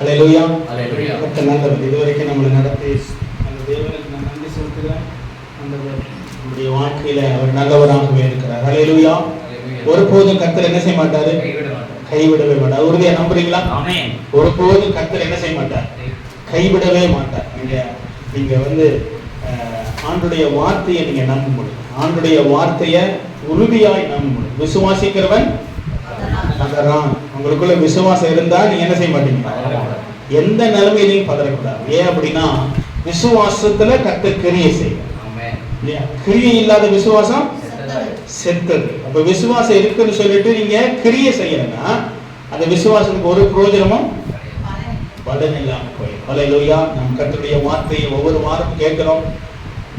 ஹல்லேலூயா. கர்த்தர் நல்லவர். இதுவரைக்கும் நம்மளை நடத்தி அந்த தேவனுக்கு நான் நன்றி செலுத்துகிறேன். நம்முடைய வாழ்க்கையில அவர் நல்லவராகவே இருக்கிறார். ஹல்லேலூயா. ஒருபோதும் கர்த்தர் என்ன செய்ய மாட்டாரு? கைவிடவே மாட்டார். உறுதியா நம்புறீங்களா? ஒருபோதும் கர்த்தர் என்ன செய்ய மாட்டார்? கைவிடவே மாட்டார். நீங்க ஆண்டுடைய வார்த்தையை நீங்க நம்ப முடியும். ஆண்டுடைய வார்த்தையை உறுதியாய் நம்ப முடியும். விசுவாசிக்கிறவன் பதறான். உங்களுக்குள்ள விசுவாசம் இருந்தா நீங்க என்ன செய்ய மாட்டீங்க? எந்த நிலைமையிலையும் பதறக்கூடாது. ஏன் அப்படின்னா விசுவாசத்துல கர்த்தர் கிரியை செய்யும். கிரியை இல்லாத விசுவாசம் செத்தது. அப்ப விசுவாசம் இருக்குன்னு சொல்லிட்டு நீங்க கிரியை செய்யறன்னா அந்த விசுவாசத்துக்கு ஒரு பிரயோஜனமும் பலன் இல்லாம போயிடும். ஹல்லேலூயா. நம் கர்த்தருடைய வார்த்தையை ஒவ்வொரு வாரமும் கேட்கிறோம்.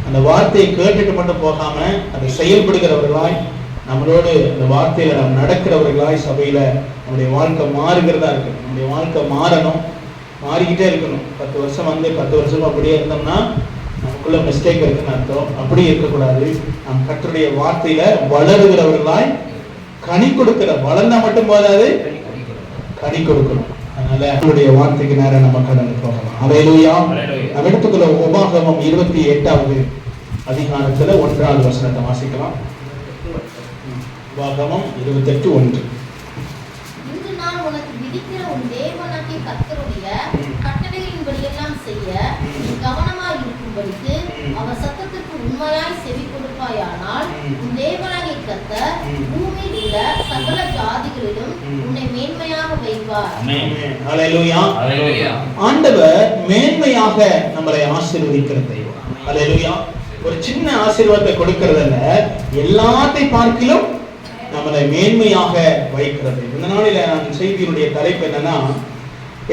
அந்த வார்த்தையை கேட்டுட்டு மட்டும் போகாம அதை செயல்படுகிறவர்களாய் நம்மளோடு அந்த வார்த்தையில நாம் நடக்கிறவர்களாய் சபையில நம்முடைய வாழ்க்கை மாறுகிறதா இருக்கு. நம்முடைய வாழ்க்கை மாறணும், மாறிக்கிட்டே இருக்கணும். 10 வருஷம் 10 வருஷம் அப்படியே இருந்தோம்னா நமக்குள்ள மிஸ்டேக் இருக்குன்னு அர்த்தம். அப்படியே இருக்கக்கூடாது. நம் கர்த்தருடைய வார்த்தையில வளருகிறவர்களாய் கனி கொடுக்கிற, வளர்ந்தா மட்டும் போதாது, கனி கொடுக்கணும். அதனால நம்முடைய வார்த்தைக்கு நேரம் நம்ம கடந்து போகலாம். ஹல்லேலூயா. நம்ம எடுத்துக்கொள்ள உபாகமம் 28வது அதிகாரத்துல 1வது வசனத்தை வாசிக்கலாம். உபாகமம் 28:1. இன்று நான் உனக்கு விதிக்கிற உன் தேவனாகிய கர்த்தருடைய கட்டளைகளின்படியெல்லாம் செய்ய கவனமாய் இருக்கும்படிக்கு அவர் சத்தத்திற்கு உண்மையாய் செவி கொடுப்பாயானால் உன் தேவனாகிய கர்த்தர் பூமியில் உள்ள சகல ஜாதிகளிலும் உன்னை மேன்மையாக வைப்பார். ஹல்லேலூயா. ஆண்டவர் மேன்மையாக நம்மளை ஆசீர்வதிக்கிற தெய்வம். ஹல்லேலூயா. ஒரு சின்ன ஆசீர்வாதத்தை கொடுக்கிறதுல எல்லாத்தையும் பார்க்கிலும் நம்மளை மேன்மையாக வைக்கிறது. இந்த நாளில நான் செய்தியினுடைய தலைப்பு என்னன்னா,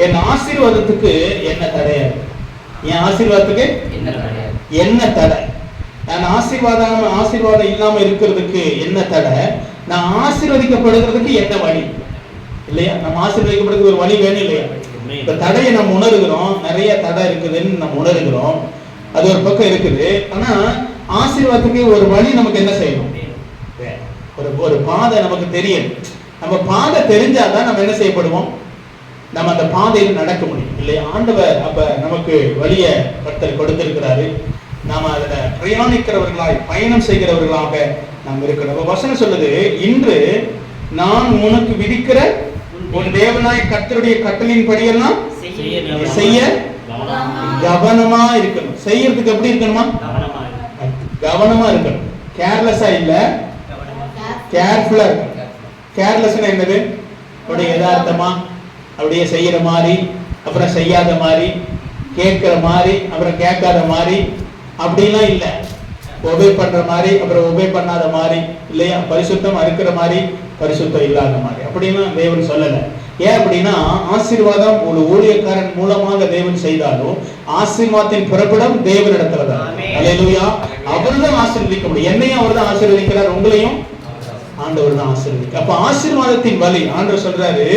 என் ஆசீர்வாதத்துக்கு என்ன தடை? என் ஆசீர்வாதத்துக்கு என்ன தடை? நான் ஆசீர்வாதம் இல்லாம இருக்கிறதுக்கு என்ன தடை? நான் ஆசீர்வதிக்கப்படுகிறதுக்கு என்ன வழி? இல்லையா? நம்ம ஆசீர்வதிக்கப்படுறதுக்கு ஒரு வழி வேணும் இல்லையா? இப்ப தடையை நம்ம உணர்கிறோம், நிறைய தடை இருக்குதுன்னு நம்ம உணர்கிறோம். அது ஒரு பக்கம் இருக்குது. ஆனா ஆசீர்வாதத்துக்கு ஒரு வழி நமக்கு என்ன செய்யணும்? ஒரு பாதை நமக்கு தெரியும். நம்ம பாதை தெரிஞ்சாதான் நம்ம என்ன செய்யப்படுவோம்? நம்ம அந்த பாதையில் நடக்க முடியும் இல்லையா? ஆண்டவர் அப்ப நமக்கு வழிய கர்த்தர் கொடுத்திருக்கிறாரு. நாம அதுல பிரயாணிக்கிறவர்களாய் பயணம் செய்கிறவர்களாக நாம் இருக்கணும். வசனம் சொல்லுது, இன்று நான் உனக்கு விதிக்கிற உன் தேவனாய் கர்த்தருடைய கட்டளையின் படியெல்லாம் செய்ய கவனமா இருக்கணும். செய்யறதுக்கு எப்படி இருக்கணுமா? கவனமா இருக்கணும். கேர்லெஸ்ஸா இல்ல, கேர்ஃபுல்லா இருக்கணும். கேர்லெஸ்னா என்னது? அப்படியே யதார்த்தமா அப்படியே செய்யற மாதிரி, அப்புறம் செய்யாத மாதிரி, கேட்கிற மாதிரி, அப்புறம் கேட்காத மாதிரி, அப்படிலாம் இல்ல. ஒபே பண்ற மாதிரி, அப்புறம் ஒபே பண்ணாத மாதிரி இல்லையா? பரிசுத்தமா இருக்கிற மாதிரி, பரிசுத்தம் இல்லாத மாதிரி, அப்படிலாம் தேவன் சொல்லல. ஏன் அப்படின்னா ஆசீர்வாதம் ஒரு ஊழியக்காரன் மூலமாக தேவன் செய்தாலும் ஆசீர்வாதத்தின் புறப்படம் தேவனிடத்துலதான். ஹல்லேலூயா. அவர்தான் ஆசீர்வதிக்க முடியும். என்னையும் அவர் தான் ஆசீர்வதிக்கிறார், உங்களையும் ஆண்டவர் தான் ஆசீர்வதிக்கிறார். அப்ப ஆசீர்வாதத்தின் வழி ஆண்டவர் சொல்றாரு,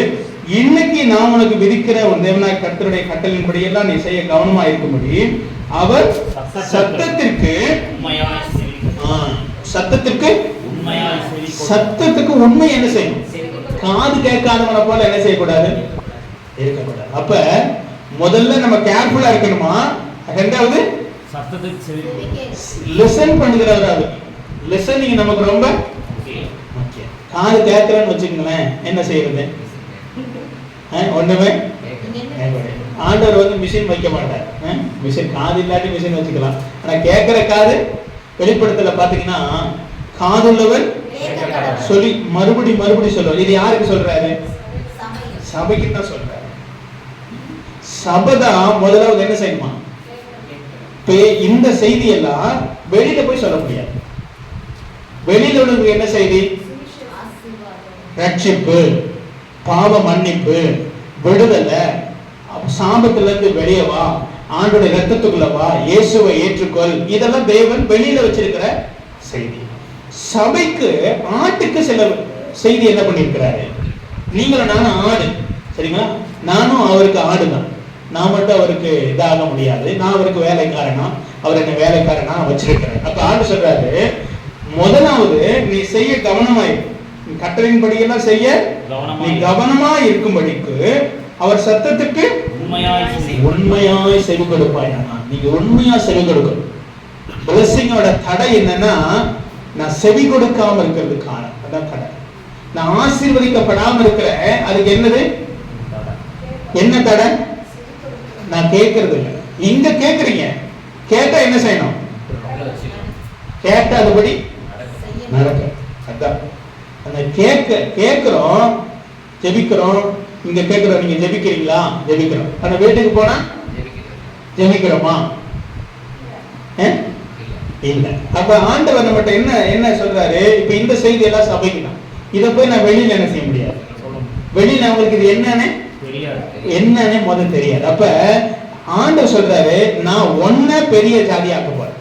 இன்னைக்கு நான் உனக்கு விதிக்கிற உன் தேவனாய் கர்த்தருடைய கட்டளையின்படி எல்லாம் நீ செய்ய கவனமா இருக்கும்படி அவர் சத்தத்துக்கு உண்மை என்ன செய்யும்? காது கேட்காதவனை போல என்ன செய்யக்கூடாது? இருக்கக்கூடாது. அப்ப முதல்ல நம்ம கேர்ஃபுல்லா இருக்கணுமா? ரெண்டாவது லிசன் பண்ணுகிறவராக. லிசனிங் நமக்கு ரொம்ப முக்கியம். காது கேட்கிறேன்னு வச்சுக்கோங்களேன், என்ன செய்யறது? ஒண்ணுமே. ஆண்டவர் மிஷின் வைக்க மாட்டார். மிஷின் காது இல்லாட்டி மிஷின் வச்சுக்கலாம். ஆனா கேட்கிற காது வெளிப்படுத்தல பாத்தீங்கன்னா, காதுள்ளவர் சொல்லி மறுபடி சொல்லுவார். இது யாருக்கு சொல்றாரு? சபைக்கு தான் சொல்றாரு. சபைதான் முதலாவது என்ன செய்யுமா? இந்த செய்தி எல்லாம் வெளியில போய் சொல்ல முடியாது. வெளியில உள்ளவங்களுக்கு என்ன செய்தி? ரட்சிப்பு, பாவ மன்னிப்பு, விடுதலை, சாபத்துல இருந்து வெளியே வா, ஆண்டோட ரத்தத்துக்குள்ள வா, இயேசுவை ஏற்றுக்கொள், இதெல்லாம் தேவன் வெளியில வச்சிருக்கிற செய்தி. சபைக்கு, ஆட்டுக்கு சில செய்தி என்ன பண்ணிருக்கிறாரு? நீங்களும் நானும் ஆடு, சரிங்களா? நானும் அவருக்கு ஆடுதான். நான் மட்டும் அவருக்கு இதாக முடியாது. நான் அவருக்கு வேலைக்காரனா, அவர் என்ன வேலைக்காரனா வச்சிருக்கிறேன். அப்ப ஆண்டு சொல்றாரு, முதலாவது நீ செய்ய கவனமாய், கட்டளையின்படி எல்லாம் செய்ய நீ கவனமா இருக்கும்படிக்கு அவர் சத்தத்துக்கு உண்மையாய் செவி கொடுப்பாயானா. நீங்க உண்மையா செவி கொடுக்கணும். பிளஸிங்கோட தடை என்னன்னா, நான் செவி கொடுக்காம இருக்கிறது காரணம். அதான் தடை. நான் ஆசீர்வதிக்கப்படாம இருக்கிறேன், அதுக்கு என்னது, என்ன தடை? நான் கேட்கறது இல்லை. இங்க கேட்கறீங்க, கேட்டா என்ன செய்யணும்? கேட்டா அதுபடி நடக்க. அதான் அந்த கேட்கிறோம், ஜெபிக்கிறோம். இங்க கேட்கிறோம், நீங்க ஜெபிக்கிறீங்களா? ஜெபிக்கிறோம். ஆனா வீட்டுக்கு போனா ஜெபிக்கிறோமா? இல்ல. அப்ப ஆண்டவர் நம்மகிட்ட என்ன சொல்றாரு? இப்ப இந்த செய்தி எல்லாம் சபைக்கு தான். இத போய் நான் வெளியில என்ன செய்ய முடியாது. வெளியில அவங்களுக்கு இது என்னன்னு முதல்ல தெரியாது. அப்ப ஆண்டவர் சொல்றாரு, நான் ஒன்ன பெரிய ஜாதியாக்க போறேன்.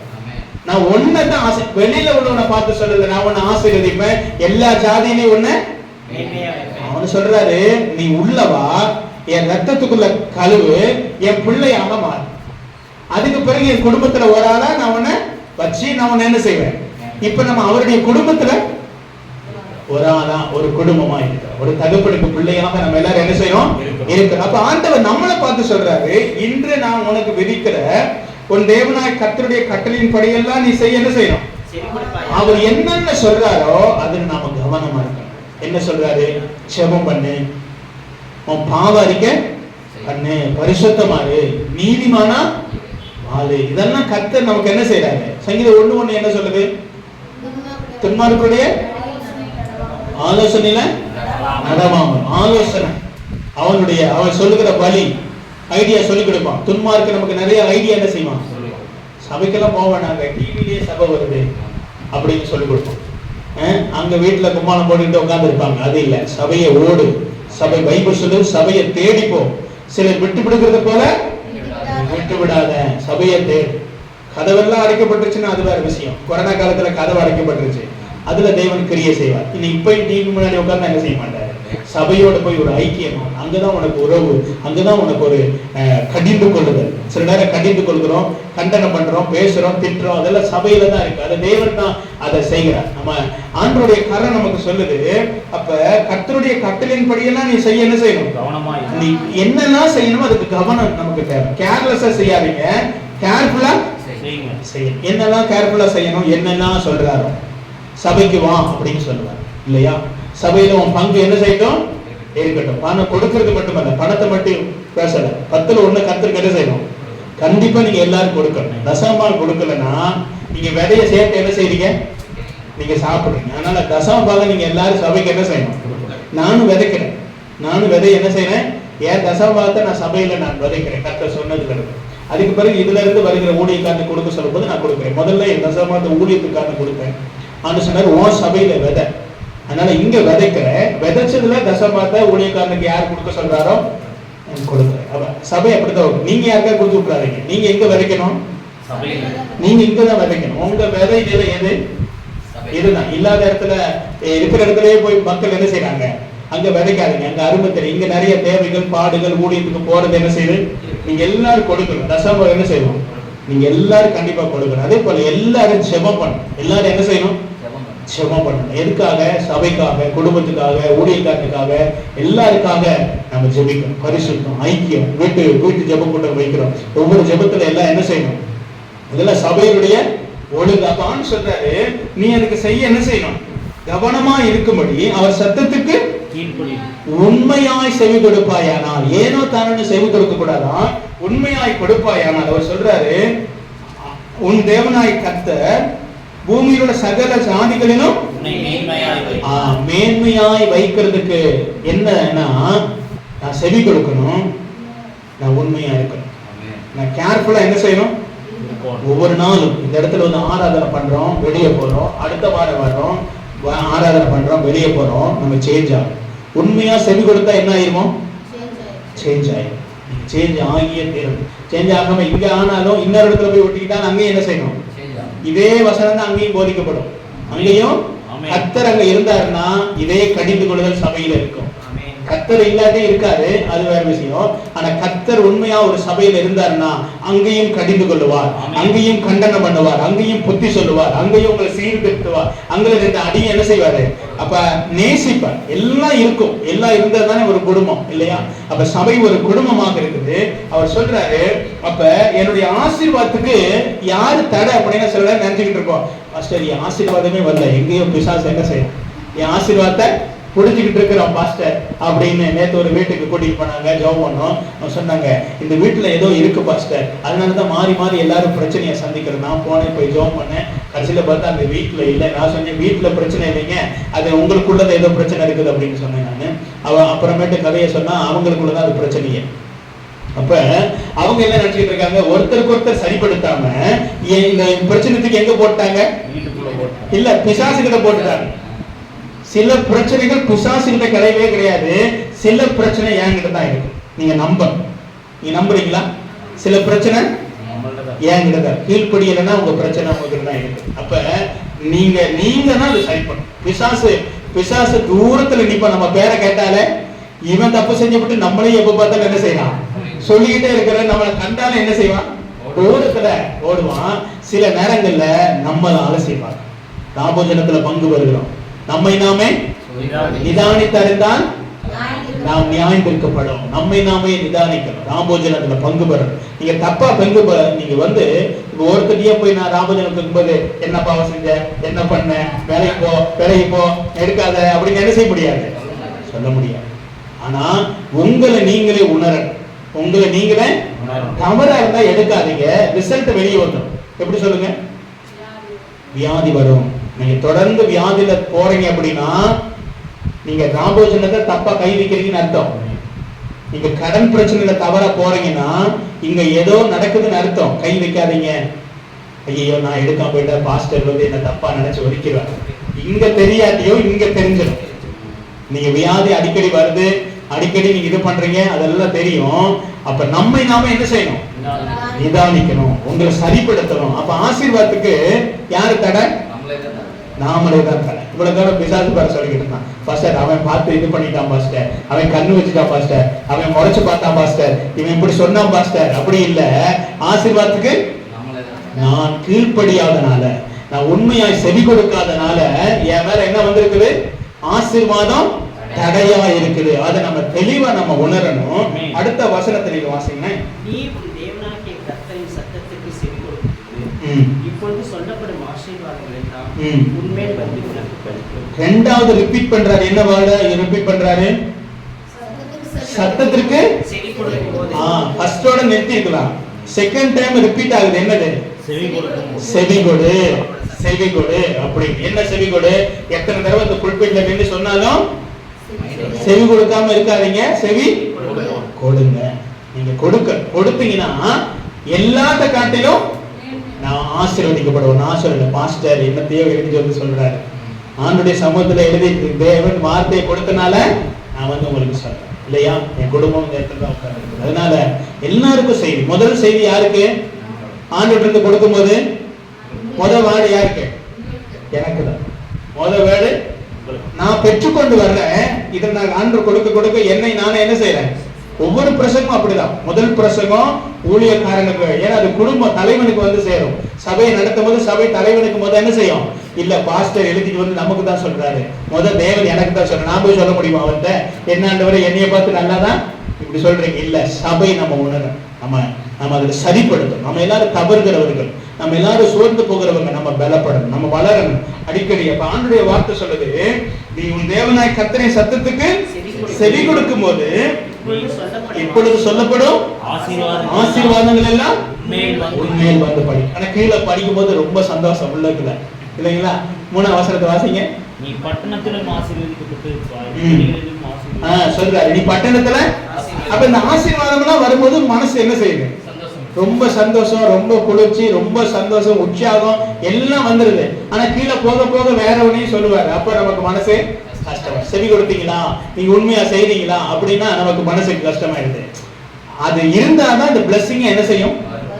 நான் ஒன்னதான் ஆசை. வெளியில உள்ளவனை பார்த்து சொல்றது, நான் உன்னை ஆசீர்வதிப்பேன், எல்லா ஜாதியிலையும் ஒண்ணு. அவனு சொல்றாரு, நீ உள்ளவா, என் ரத்தத்துக்குள்ள கழுவு, என் பிள்ளையாக மாறு. அதுக்கு பிறகு என் குடும்பத்துல ஒரு ஆளா நான் உன்னை வச்சு நான் உன்னை என்ன செய்வேன். இப்ப நம்ம அவருடைய குடும்பத்துல ஒரு ஆளா, ஒரு குடும்பமா இருக்கிறோம். ஒரு தகப்பனுக்கு பிள்ளையாக நம்ம எல்லாரும் என்ன செய்யறோம், இருக்கிறோம். அப்ப ஆண்டவர் நம்மளை பார்த்து சொல்றாரு, இன்று நான் உனக்கு விதிக்கிற உன் தேவனாய் கர்த்தருடைய கட்டளையின் படியெல்லாம் நீ செய்ய என்ன செய்யணும். அவர் என்னென்ன சொல்றாரோ அதுல நாம கவனமா இருக்கணும். என்ன சொல்றாரு? ஜெபம் பண்ணு, உன் பாவ அறிக்கை பண்ணு, பரிசுத்தமாறு, நீதிமானா வாழு. இதெல்லாம் கர்த்தர் நமக்கு என்ன செய்யறாரு? சங்கீதம் 1:1 என்ன சொல்லுது? துன்மார்க்கருடைய ஆலோசனையில நடவாமல். ஆலோசனை அவன் சொல்லுகிற வழி, ஐடியா சொல்லி கொடுப்பான். துன்மார்க்க நமக்கு நிறைய ஐடியா என்ன செய்வான். சபைக்கெல்லாம் போவானாங்க, டிவிலேயே சபை வருது அப்படின்னு சொல்லி கொடுப்போம். அங்க வீட்டுல கும்மாளம் போட்டுக்கிட்டு உட்கார்ந்து இருப்பாங்க. அது இல்ல, சபையை ஓடு, சபை பைபிள் சொல்லு, சபையை தேடிப்போ. சிலர் விட்டு விடுகிறது போல விட்டு விடாத, சபையை தேடு. கதவெல்லாம் அடைக்கப்பட்டுருச்சுன்னா அது வேற விஷயம். கொரோனா காலத்துல கதவு அடைக்கப்பட்டுருச்சு, அதுல தேவன் கிரியை செய்வார். இப்ப டிவி முன்னாடி உட்கார்ந்து என்ன செய்ய மாட்டாரு. சபையோட போய் ஒரு ஐக்கியம், அங்கதான் உனக்கு உறவு, அங்கதான் உனக்கு ஒரு கடிந்து கொள்ளுதல். சில நேரம் கடிந்து கொள்கிறோம், கண்டனம் பண்றோம், பேசுறோம், திட்டுறோம், அதெல்லாம் சபையில தான் இருக்கு. அது தேவன் தான் அதை செய்கிறார். நம்ம ஆண்டவருடைய கரம் நமக்கு சொல்லுது. அப்ப கர்த்தருடைய கட்டளையின் படியெல்லாம் நீ செய்ய என்ன செய்யணும், நீ என்னெல்லாம் செய்யணும் அதுக்கு கவனம் நமக்கு தேவை. கேர்லெஸ்ஸா செய்யாதீங்க, கேர்ஃபுல்லா செய்யணும். என்னெல்லாம் கேர்ஃபுல்லா செய்யணும், என்னெல்லாம் சொல்றாரோ. சபைக்கு வா அப்படின்னு சொல்லுவார் இல்லையா. சபையில உன் பங்கு என்ன செய்யட்டும் இருக்கட்டும். பணம் கொடுக்கறது மட்டுமல்ல, பணத்தை மட்டும் பேசல, 10% கர்த்தருக்கு என்ன செய்யணும், கண்டிப்பா நீங்க எல்லாரும் கொடுக்கணும். தசமபாகம் கொடுக்கலன்னா நீங்க விதைய சேர்த்து என்ன செய்றீங்க, நீங்க சாப்பிடுறீங்க. அதனால தசமபாகம் நீங்க எல்லாரும் சபைக்கு என்ன செய்யணும். நானும் விதைக்கிறேன், நானும் விதைய என்ன செய்யறேன், என் தசமபாகத்தை நான் சபையில நான் விதைக்கிறேன். கர்த்தர் சொன்னது கிடையாது. அதுக்கு பிறகு இதுல இருந்து வருகிற ஊழியக்காரனை கொடுக்க சொல்லும் போது நான் கொடுக்குறேன். முதல்ல என் தசமபாகத்தை ஊழியத்துக்காரனை கொடுப்பேன். ஆண்டு சொன்னார், உன் சபையில விதை, அதனால இங்க விதைக்கிற, விதைச்சதுல தசமபாகத்தை ஊழியக்காரனுக்கு யார் கொடுக்க சொல்றாரோ கொடுக்குறேன். சபை அப்படித்தான். நீங்க யாருக்கா கொடுத்து விட்டுறாதீங்க. நீங்க எங்க விதைக்கணும், நீங்க இங்கதான் விதைக்கணும். உங்க விதை நிலை எது, இதுதான். இல்லாத இடத்துல இருக்கிற இடத்துலயே போய் மக்கள் என்ன செய்யறாங்க, அங்க விதைக்காதீங்க. அங்க அருமை தெரியும். இங்க நிறைய தேவைகள், பாடுகள், ஊழியத்துக்கு போறது என்ன செய்யுது, நீங்க எல்லாரும் கொடுக்கணும். தசமபாகம் என்ன செய்யணும், நீங்க எல்லாரும் கண்டிப்பா கொடுக்கணும். அதே போல எல்லாரும் ஜெபம் பண்ணணும். எல்லாரும் என்ன செய்யணும், ஜெபம் பண்ணணும். எதுக்காக, சபைக்காக, குடும்பத்துக்காக, ஊழியக்காரனுக்காக, எல்லாருக்காக நம்ம ஜெபிக்கணும். பரிசுத்தம், ஐக்கியம், வீட்டு ஜெபம் கூட்டம் வைக்கிறோம். ஒவ்வொரு ஜெபத்துல எல்லாம் என்ன செய்யணும், இதெல்லாம் சபையுடைய ஒழுங்கு. அப்பான்னு சொல்றாரு, நீ எனக்கு செய்ய என்ன செய்யணும், கவனமா இருக்கும்படி அவர் சத்தத்துக்கு உண்மையாய் செவி கொடுப்பாயானால். ஏனோ தானே செவி கொடுக்க கூடாதான், உண்மையாய் கொடுப்பாயானால். அவர் சொல்றாரு, உன் தேவனாய் கர்த்தர் பூமியிலுள்ள சகல ஜாதிகளிலும் மேன்மையாய் வைக்கிறதுக்கு என்னன்னா, நான் செவி கொடுக்கணும், நான் உண்மையா இருக்கணும், நான் கேர்ஃபுல்லா என்ன செய்யணும். ஒவ்வொரு நாளும் இந்த இடத்துல வந்து ஆராதனை பண்றோம், வெளியே போறோம், அடுத்த வாரம் வர்றோம், ஆராதனை பண்றோம், வெளியே போறோம், நம்ம சேஞ்ச் ஆகும். உண்மையா செவி கொடுத்தா என்ன ஆயிருமோ, சேஞ்ச் ஆயிரும். சேஞ்ச் ஆகியே தீரும். சேஞ்ச் ஆகாம இங்க ஆனாலும் இன்னொரு இடத்துல போய் ஒட்டிக்கிட்டாலும் அங்கேயும் என்ன செய்யணும், இதே வசனம் தான் அங்கேயும் போதிக்கப்படும். அங்கேயும் கர்த்தர் அங்க இருந்தாருன்னா இதே கடிந்து கொள்ளுதல் சபையில இருக்கும். கர்த்தர் இல்லாதே இருக்காரு, அது வேற விஷயம். ஆனா கர்த்தர் உண்மையா ஒரு சபையில இருந்தாருன்னா அங்கேயும் கடிந்து கொள்ளுவார், அங்கேயும் கண்டனம் பண்ணுவார், அங்கேயும் புத்தி சொல்லுவார், அங்கேயும் உங்களை சீர்திருத்துவார், அங்கே ரெண்டு அடியை என்ன செய்வாரு, அப்ப நேசிப்பார். எல்லாம் இருக்கும். எல்லாம் இருந்தது தானே ஒரு குடும்பம் இல்லையா. அப்ப சபை ஒரு குடும்பமாக இருக்குது. அவர் சொல்றாரு, அப்ப என்னுடைய ஆசீர்வாதத்துக்கு யாரு தடை அப்படின்னு சொல்ல நினைச்சுக்கிட்டு இருக்கோம். பாஸ்டர் என் ஆசீர்வாதமே வரல, எங்கேயோ பிசாசு என்ன செய்யும், என் ஆசீர்வாதத்தை புடிச்சுக்கிட்டு இருக்கிறோம் பாஸ்டர் அப்படின்னு. நேற்று ஒரு வீட்டுக்கு கூட்டிட்டு போனாங்க, ஜெபம் பண்ணோம். அவங்க சொன்னாங்க, இந்த வீட்டுல ஏதோ இருக்கு பாஸ்டர், அதனாலதான் மாறி மாறி எல்லாரும் பிரச்சனையை சந்திக்கிறோம். நான் போனேன், போய் ஜெபம் பண்ணேன், கடைசியில பார்த்தா அந்த வீட்டுல இல்லை. நான் சொன்னேன், வீட்டுல பிரச்சனை இல்லைங்க, அது உங்களுக்குள்ளதான் ஏதோ பிரச்சனை இருக்குது அப்படின்னு சொன்னேன் நான். அவன் அப்புறமேட்டு கதையை சொன்னா, அவங்களுக்குள்ளதான் அது பிரச்சனையே. அப்ப அவங்க என்ன நினைச்சிட்டு இருக்காங்க, ஒருத்தருக்கு ஒருத்தர் சரிப்படுத்தாம இந்த பிரச்சனைக்கு எங்க போட்டாங்க, இல்ல பிசாசு கிட்ட போட்டுட்டாங்க. சில பிரச்சனைகள் பிசாசு கிட்ட கிடையவே கிடையாது, சில பிரச்சனை என்கிட்ட தான் இருக்கு. நீங்க நம்புறீங்களா? சில பிரச்சனை என்கிட்ட தான், கீழ்ப்படியலைன்னா உங்க பிரச்சனை உங்ககிட்ட தான் இருக்கு. அப்ப நீங்க தான் அதை சரி பண்ணணும். பிசாசு தூரத்துல நிப்ப, நம்ம பேரை கேட்டாலே இவன் தப்பு செஞ்சுவிட்டு நம்மளையும் எப்ப பார்த்தாலும் என்ன செய்யலாம் சொல்லிக்கிட்டே இருக்கிற, நம்மளை கண்டாலும் என்ன செய்வான், தூரத்துல ஓடுவான். சில நேரங்கள்ல நம்ம ஆலோசிப்பாங்க, ராபோஜனத்துல பங்கு வருகிறோம், நம்மை நாமே நிதானித்தறிந்தால் நாம் நியாயந்திருக்கப்படும். நம்மை நாமே நிதானிக்கணும், ராபோஜனத்துல பங்கு பெறணும். நீங்க தப்பா பங்கு பெற, நீங்க ஒருத்தட்டியே போய் நான் ராபோஜனம் இருக்கும்போது என்ன பாவம் செஞ்ச, என்ன பண்ண, வேலைக்கு போ எடுக்காத அப்படின்னு என்ன செய்ய முடியாது, சொல்ல முடியாது. ஆனா உங்களை நீங்களே உணரணும். உங்களை நீங்களே தவறா இருந்தா எடுக்காதீங்க, ரிசல்ட் வெளியே வந்துடும். எப்படி சொல்லுங்க, வியாதி வரும். நீங்க தொடர்ந்து வியாதியில போறீங்க அப்படின்னா நீங்க ராபோஜனத்தை தப்பா கை வைக்கிறீங்கன்னு அர்த்தம். நீங்க கடன் பிரச்சனையில தவறா போறீங்கன்னா இங்க ஏதோ நடக்குதுன்னு அர்த்தம். கை வைக்காதீங்க. ஐயோ நான் எடுக்காம போயிட்டா பாஸ்டர் என்ன தப்பா நினைச்சு ஒதுக்கிறாங்க. இங்க தெரியாட்டியோ இங்க தெரிஞ்சிடும். நீங்க வியாதி அடிக்கடி வருது, அடிக்கடி நீங்க இது பண்றீங்க, அதெல்லாம் தெரியும். அப்ப நம்மை நாம என்ன செய்யணும், நிதானிக்கணும், உங்களை சரிப்படுத்தணும். அப்ப ஆசீர்வாதத்துக்கு யாரு தடை, நாமளே தான் தடை. இவ்வளவு தடவை பிசாசு பேர சொல்லிக்கிட்டு இருந்தான், பாஸ்டர் அவன் பார்த்து இது பண்ணிட்டான் பாஸ்டர், அவன் கண்ணு வச்சுட்டான் பாஸ்டர், அவன் முறைச்சு பார்த்தான் பாஸ்டர், இவன் இப்படி சொன்னான் பாஸ்டர். அப்படி இல்ல, ஆசீர்வாதத்துக்கு நான் கீழ்ப்படியாதனால, நான் உண்மையாய் செவி கொடுக்காதனால என் மேல என்ன வந்திருக்குது, ஆசீர்வாதம் தடையா இருக்குது. அதை நம்ம தெளிவா நம்ம உணரணும். அடுத்த வசனத்தை நீங்க வாசிங்க. நீ உன் தேவனாகிய கர்த்தரின் சத்தத்துக்கு செவி கொடுத்து இப்பொழுது சொல்லப்படும் ஆசீர்வாதங்கள் எல்லாம் உன்மேல் வந்து உனக்கு கிடைக்கும். இரண்டாவது ரிப்பீட் பண்றாரு. என்ன வேர்ட் ரிப்பீட் பண்றாரு? சத்தத்திற்கு செவி கொடுக்கும்போது. ஃபர்ஸ்டோட நிறுத்தி இருக்கலாம், செகண்ட் டைம் ரிப்பீட் ஆகுது. என்னது? செவி கொடு, செவி கொடு. அப்படி என்ன செவி கொடு? எத்தனை தடவை இந்த புல்பிட்ல நின்று சொன்னாலும் செவி கொடுக்காம இருக்காதீங்க, செவி கொடுங்க. நீங்க கொடுத்தீங்கன்னா எல்லாத்த காட்டிலும் நான் ஆசீர்வதிக்கப்படுவேன். நான் சொல்லல, பாஸ்டர் என்னத்தையோ எழுதி வந்து சொல்றாரு. ஆண்டுடைய சமூகத்துல எழுதி தேவன் வார்த்தையை கொடுத்தனால நான் உங்களுக்கு சொல்றேன் இல்லையா, என் குடும்பம் இந்த இடத்துல தான் உட்கார்ந்து. அதனால எல்லாருக்கும் செய்தி. முதல் செய்தி யாருக்கு? ஆண்டு இருந்து கொடுக்கும் போது முதல் வேர்டு யாருக்கு? எனக்கு தான் முதல் வேர்டு. நான் பெற்றுக்கொண்டு வர்றேன், இதை நான் ஆண்டு கொடுக்க என்னை நானே என்ன செய்யறேன். ஒவ்வொரு பிரசங்கமும் அப்படிதான். முதல் பிரசங்கம் ஊழியக்காரனுக்கு, ஏன்னா அது குடும்ப தலைவனுக்கு வந்து சேரும். சபையை நடத்தும் போது சபை தலைவனுக்கு முதல் என்ன செய்யும், இல்ல பாஸ்டர் எழுதிட்டு வந்து நமக்கு தான் சொல்றாரு, முதல் தேவன் எனக்கு தான் சொல்றேன். நான் போய் சொல்ல முடியுமா அவர்கிட்ட, என்னாண்டவரை என்னைய பார்த்து நல்லாதான் இப்படி சொல்றீங்க? இல்ல, சபை நம்ம உணரும், நம்ம அதை சரிப்படுத்தும். நம்ம எல்லாரும் தவறுகிறவர்கள், நம்ம எல்லாரும் சோர்ந்து போகிறவங்க, நம்ம பலப்படணும், நம்ம வளரணும் அடிக்கடி. அப்ப ஆண்டுடைய வார்த்தை சொல்லுது, நீ உன் தேவனாய் கர்த்தரின் சத்தத்துக்கு செவி கொடுக்கும் போது இப்பொழுது சொல்லப்படும் ஆசீர்வாதங்கள் எல்லாம் உன்மேல் வந்து படி. ஆனா கீழே படிக்கும் போது ரொம்ப சந்தோஷம் உள்ளதுல இல்லைங்களா? 3ஆம் வசனத்தை வாசிங்க. நீ பட்டணத்திலும் ஆசீர்வதிக்கப்பட்டிருப்பாய். சொல்றாரு, நீ பட்டணத்துல. அப்ப இந்த ஆசீர்வாதம் எல்லாம் வரும்போது மனசு என்ன செய்யுது? ரொம்ப சந்தோஷம், ரொம்ப குளிர்ச்சி, ரொம்ப சந்தோஷம், உற்சாகம் எல்லாம் வந்துருது. ஆனா கீழே போக போக வேற ஒன்னையும் சொல்லுவாரு. அப்ப நமக்கு மனசு கஷ்டம். செவி கொடுத்தீங்களா, நீங்க உண்மையா செய்றீங்களா அப்படின்னா நமக்கு மனசுக்கு கஷ்டமாயிடுது. அது இருந்தாதான் இந்த பிளஸிங் என்ன செய்யும்,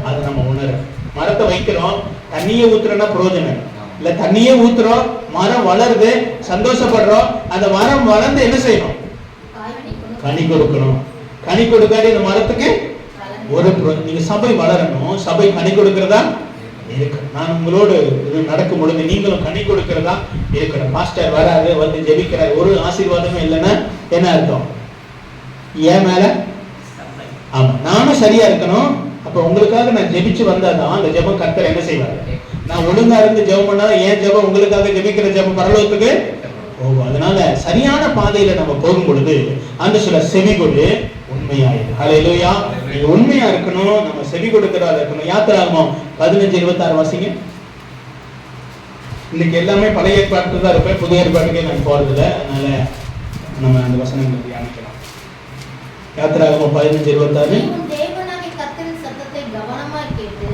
அது நம்ம உணரும். மரத்தை வைக்கிறோம், தண்ணியே ஊத்துறோம்னா பிரயோஜனம் இல்ல. தண்ணியே ஊத்துறோம், மரம் வளருது, சந்தோஷப்படுறோம். அந்த மரம் வளர்ந்து என்ன செய்யணும், கனி கொடுக்கணும். கனி கொடுக்காது இந்த மரத்துக்கு ஒரு நீங்க சபை வளரணும், சபை கனி கொடுக்கிறதா இருக்கு. நான் உங்களோடு நடக்கும் பொழுது நீங்களும் கனி கொடுக்கிறதா இருக்கணும். மாஸ்டர் வராது, வந்து ஜெபிக்கிறார், ஒரு ஆசீர்வாதமே இல்லைன்னா என்ன அர்த்தம்? ஏன் மேல ஆமா, நானும் சரியா இருக்கணும். அப்ப உங்களுக்காக நான் ஜெபிச்சு வந்தாதான் அந்த ஜெபம் கர்த்தர் என்ன செய்வாரு. நான் ஒழுங்கா இருந்து ஜெபம் பண்ணாதான் ஏன் ஜெபம் உங்களுக்காக ஜெபிக்கிற ஜெபம் பரலோகத்துக்கு போகும். அதனால சரியான பாதையில நம்ம போகும் பொழுது அந்த சில செவி கொடு உண்மையாயிரு. ஹல்லேலூயா. நீங்க உண்மையா இருக்கணும், நம்ம செவி கொடுக்கிறதா இருக்கணும். யாத்திராகமம் 15:26 வாசிங்க. இன்னைக்கு எல்லாமே பழைய ஏற்பாட்டுக்கு தான் இருப்பேன், புதிய ஏற்பாட்டுக்கே நான் போறதில்லை. அதனால நம்ம அந்த வசனங்களை தியானிக்கலாம். யாத்திராகமம் 15:26. தேவனாகிய கர்த்தரின் சத்தத்தை கவனமாய் கேட்டு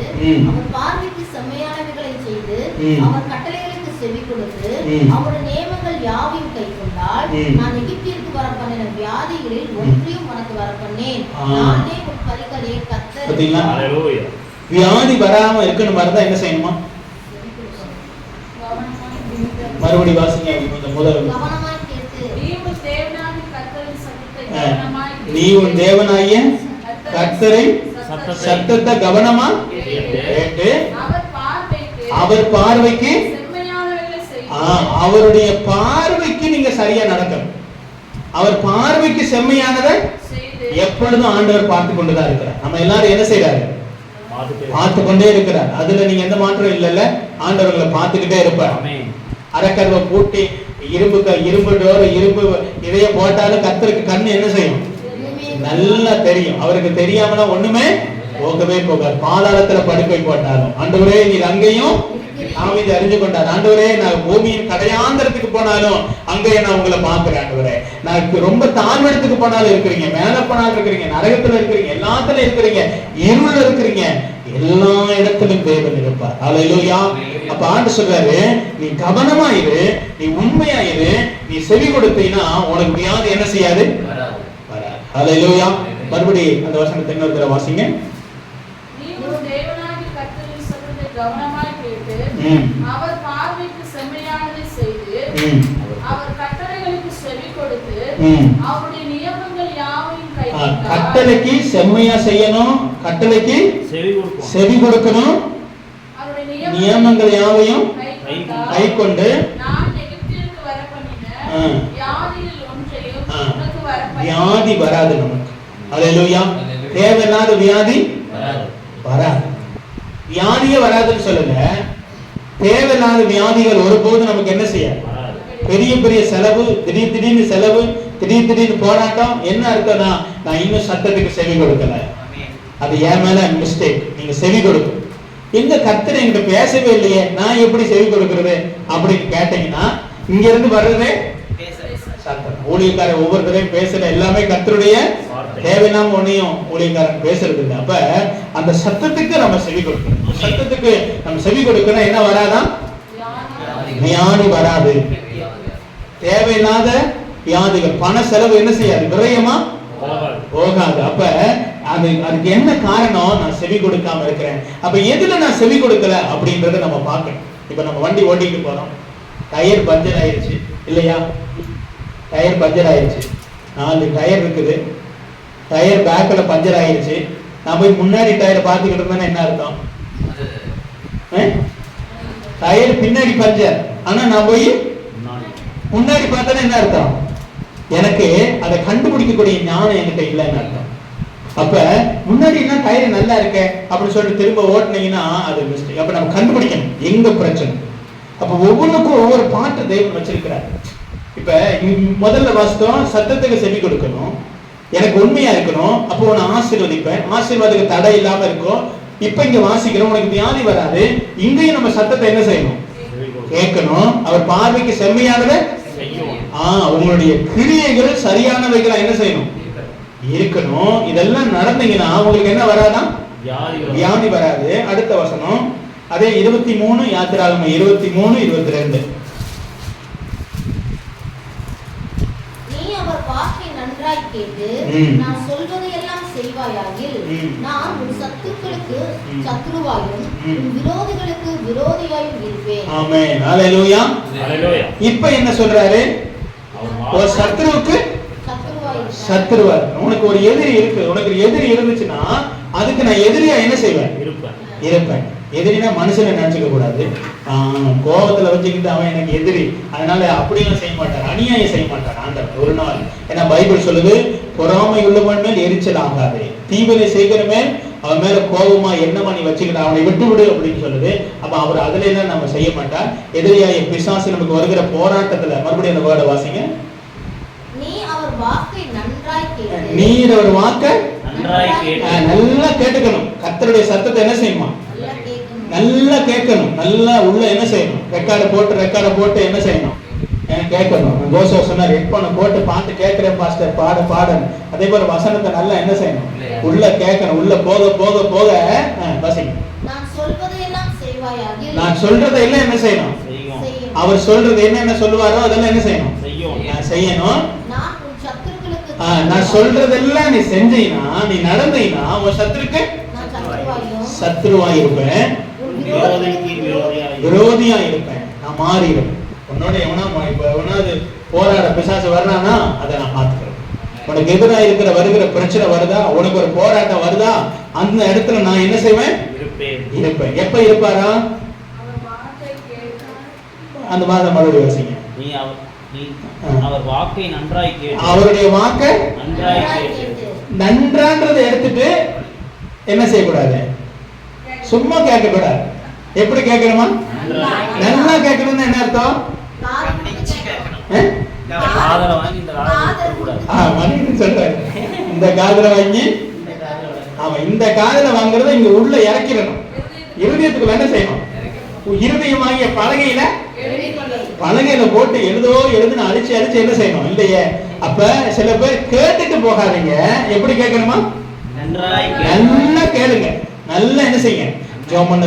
அவர் பார்வைக்கு செம்மையானவைகளை செய்து அவர் கட்டளைகளுக்கு செவி கொடுத்து அவருடைய நியமங்கள் யாவையும் கைக்கொண்டால் நான் எகிப்திற்கு வர பண்ணின வியாதிகளில் ஒன்றையும் உனக்கு வர பண்ணேன். நானே உன் பரிகளே கர்த்தர். ஹல்லேலூயா. வியாதி வராம இருக்கணும் இருந்தா என்ன செய்யணுமா? மறுபடி வாசிங்க. முதல் கவனமாய் கேட்டு நீ உன் தேவனாகிய கர்த்தரின் சத்தத்தை கவனமா கேட்டு அவர் பார்வைக்கு அவருடைய பார்வைக்கு நீங்க சரியா நடக்கணும். அவர் பார்வைக்கு செம்மையானதை எப்பொழுதும் ஆண்டவர் பார்த்து கொண்டுதான் இருக்கிறார். நம்ம எல்லாரும் என்ன செய்யறாரு? பார்த்து கொண்டே இருக்கிறார். அதுல நீங்க எந்த மாற்றம் இல்லைல்ல. ஆண்டவர்களை பார்த்துக்கிட்டே இருப்பார். அரக்கர்வை பூட்டி இரும்பு டோர் இரும்பு இதைய போட்டாலும் கர்த்தருக்கு கண்ணு என்ன செய்யும்? நல்லா தெரியும். அவருக்கு தெரியாமல ஒண்ணுமே போகவே போகாது. பாதாளத்துல படுக்கை போட்டாலும் ஆண்டவரே நீர் அங்கேயும் தாவீது அறிஞ்சு கொண்டார். ஆண்டவரே நான் பூமியின் கடையாந்தரத்துக்கு போனாலும் அங்கேயே நான் உங்களை பார்க்கிறேன். ஆண்டவரே நான் ரொம்ப தாழ்வெடுத்துக்கு போனாலும் இருக்கிறீங்க, மேல போனாலும் இருக்கிறீங்க, நரகத்துல இருக்கிறீங்க, எல்லாத்துல இருக்கிறீங்க, இருள் இருக்கிறீங்க, எல்லா இடத்திலும் தேவன் இருப்பார். ஹல்லேலூயா. அப்ப ஆண்டு சொல்றாரு, நீ கவனமா இரு, நீ உண்மையா இரு, நீ செவி கொடுத்தீங்கன்னா உனக்கு வியாதி என்ன செய்யாது? வராது. ஹல்லேலூயா. மறுபடி அந்த வசனத்தை இன்னொரு தடவை வாசிங்க. கவனமாய் கேட்டு அவர் பார்வைக்கு செம்மையானதை செய்து அவர் கட்டளைகளுக்கு செவி கொடுத்து அவருடைய நியமங்கள் யாவையும் கைக்கொண்டால். கட்டளைக்கு செம்மையா செய்யணும், கட்டளைக்கு செவி கொடுக்கணும், அவருடைய நியமங்கள் யாவையும் கைக்கொண்டு நான் எகிப்திற்கு வர பண்ணின வியாதியில் ஒன்றையும் உனக்கு வர பண்ணேன். வியாதி வராது நமக்கு. ஹல்லேலூயா. தேவையில்லாத வியாதி வராது. வியாதியே வராதுன்னு சொல்லுங்க. தேவையில்லாத வியாதிகள் ஒருபோது நமக்கு என்ன செய்யாது? பெரிய பெரிய செலவு, திடீர்னு செலவு, திடீர்னு போராட்டம். என்ன இருக்குன்னா நான் இன்னும் சத்தத்துக்கு செவி கொடுக்கல, அது என் மேல மிஸ்டேக். நீங்க செவி கொடுக்கும். எங்க கர்த்தர் என்கிட்ட பேசவே இல்லையே, நான் எப்படி செவி கொடுக்கறது அப்படின்னு கேட்டீங்கன்னா இங்க இருந்து வர்றதே சத்தம். ஊழியக்காரர் ஒவ்வொருத்தரையும் பேசுற எல்லாமே கர்த்தருடைய தேவையில்லாம ஒன்னையும் ஊழியக்காரன் பேசுறது இல்லை. அப்ப அந்த சத்தத்துக்கு நம்ம செவி கொடுக்கணும். சத்தத்துக்கு நம்ம செவி கொடுக்கணும். என்ன வராதான்? வியாதி வராது. தேவையில்லாத வியாதிகள், பண செலவு என்ன செய்யாது? விரயமா போகாது. அப்ப அதுக்கு என்ன காரணம்? நான் செவி கொடுக்காம இருக்கிறேன். அப்ப எதுல நான் செவி கொடுக்கல அப்படின்றத நம்ம பார்க்கணும். இப்ப நம்ம வண்டி ஓட்டிட்டு போறோம், டயர் பஞ்சர் ஆயிடுச்சு இல்லையா? டயர் பஞ்சர் ஆயிடுச்சு, 4 டயர் இருக்குது, டயர் பேக்ல பஞ்சர் ஆயிடுச்சு. நான் போய் முன்னாடி டயரை பார்த்துக்கிட்டு இருந்தேன்னா என்ன அர்த்தம்? டயர் பின்னாடி பஞ்சர், ஆனா நான் போய் முன்னாடி பார்த்தேன்னா என்ன அர்த்தம்? எனக்கு அதை கண்டுபிடிக்கக்கூடிய ஞானம் என்கிட்ட இல்லைன்னு அர்த்தம். அப்ப முன்னாடி என்ன டயர் நல்லா இருக்க அப்படின்னு சொல்லிட்டு திரும்ப ஓட்டுனீங்கன்னா அது மிஸ்டேக். அப்ப நம்ம கண்டுபிடிக்கணும் எங்க பிரச்சனை. அப்ப ஒவ்வொன்றுக்கும் ஒவ்வொரு பாட்டு தெய்வம் வச்சிருக்கிறார். இப்ப முதல்ல வாசித்தோம், சத்தத்துக்கு செவி கொடுக்கணும், எனக்கு உண்மையா இருக்கணும், அப்போ உன்னை ஆசீர்வதிப்பேன், ஆசீர்வாதத்துக்கு தடை இல்லாம இருக்கும். இப்ப இங்க வாசிக்கிறோம், உனக்கு வியாதி வராது. இங்கேயும் நம்ம சத்தத்தை என்ன செய்யணும்? கேட்கணும். அவர் பார்வைக்கு செம்மையானதை உங்களுடைய கிரியைகள் சரியானவைகளா என்ன செய்யணும்? இருக்கணும். இதெல்லாம் நடந்தீங்கன்னா உங்களுக்கு என்ன வராதான்? வியாதி வராது. அடுத்த வசனம் அதே 23 யாத்திராகமம் 23:22. நன்றாய் கேட்டு நான் சொல்வதையெல்லாம் செய்வாயாகில் நான் உன் சத்துக்களுக்கு சத்துருவாயும் உன் விரோதிகளுக்கு விரோதியாயும் இருப்பேன். ஆமென். ஹல்லேலூயா. ஹல்லேலூயா. இப்போ என்ன சொல்றாரு? ஒரு சத்துருவுக்கு சத்துருவா. உனக்கு ஒரு எதிரி இருக்கு, உனக்கு எதிரி இருந்துச்சுன்னா அதுக்கு நான் எதிரியா என்ன செய்வேன்? இருப்பேன். எதிரினா மனுஷனை நினைச்சுக்க கூடாது. கோபத்துல வச்சுக்கிட்டு அவன் எனக்கு எதிரி, அதனால அப்படியெல்லாம் செய்ய மாட்டார், அநியாயம் செய்ய மாட்டார் ஆண்டவர் ஒரு நாள். ஏன்னா பைபிள் சொல்லுது, பொறாமை உள்ளவன் மேல் எரிச்சல் ஆகாதே. தீவினை செய்கிறமே அவன் மேல கோபமா என்னமா நீ வச்சுக்கிட்ட, அவனை விட்டு விடு அப்படின்னு சொல்லுது. அப்ப அவர் அதுல எல்லாம் நம்ம செய்ய மாட்டா. எதிரியாய பிசாசு நமக்கு வருகிற போராட்டத்துல மறுபடியும் அந்த வேர்டை வாசிங்க. நீர் அவர் வாக்கை நல்லா கேட்டுக்கணும். கர்த்தருடைய சத்தத்தை என்ன செய்யணும், நல்லா கேட்கணும். நல்லா உள்ள என்ன செய்யணும், ரெக்கார்டை போட்டு என்ன செய்யணும், கேட்கணும். ஜோசப் சொன்னார், ஹெட்போனை போட்டு பாட்டு கேட்கிறேன் பாஸ்டர், பாடு. அதே போல வசனத்தை நல்லா என்ன செய்யணும், உள்ள கேட்கணும். உள்ள போக போக போக வசிங்க. நான் சொல்றதை எல்லாம் என்ன செய்யணும், அவர் சொல்றது என்ன சொல்லுவாரோ அதெல்லாம் என்ன செய்யணும், செய்யணும். நான் சொல்றதெல்லாம் நீ செஞ்சீனா, நீ நடந்தீனா, உன் சத்துருவாய் இருப்பேன், விரோதியா இருப்பேன், நான் மாறிடுவேன். உன்னோட எவனாவது போராட பிசாசு வர்றானா அதை நான் பார்த்துக்கிறேன். உனக்கு எதிராக வருகிற பிரச்சனை வருதா, உனக்கு ஒரு போராட்டம் வருதா, அந்த இடத்துல நான் என்ன செய்வேன், இருப்பேன். எப்ப இருப்பாரா, அந்த மாதம் மறுபடியும் வசிங்க. அவர் வாக்கை நன்றாய் கேட்டு, அவருடைய வாக்கை நன்றான்றதை எடுத்துட்டு என்ன செய்யக்கூடாது, சும்மா கேட்க கூடாது. எப்படி கேட்கணுமா, நல்லா கேட்கணும்னு என்ன அர்த்தம், இந்த காதுல வாங்கி அவன் இந்த காதுல வாங்குறத இங்க உள்ள இறக்கிடணும். இருதயத்துக்கு என்ன செய்யணும், இருதயம் வாங்கிய பலகையில போட்டு எழுதுன்னு அழிச்சு என்ன செய்யணும் இல்லையே. அப்ப சில பேர் கேட்டுட்டு போகாதீங்க, எப்படி கேட்கணுமா, நல்லா கேளுங்க. நல்லா என்ன செய்யுங்க, ஜெபம் பண்ண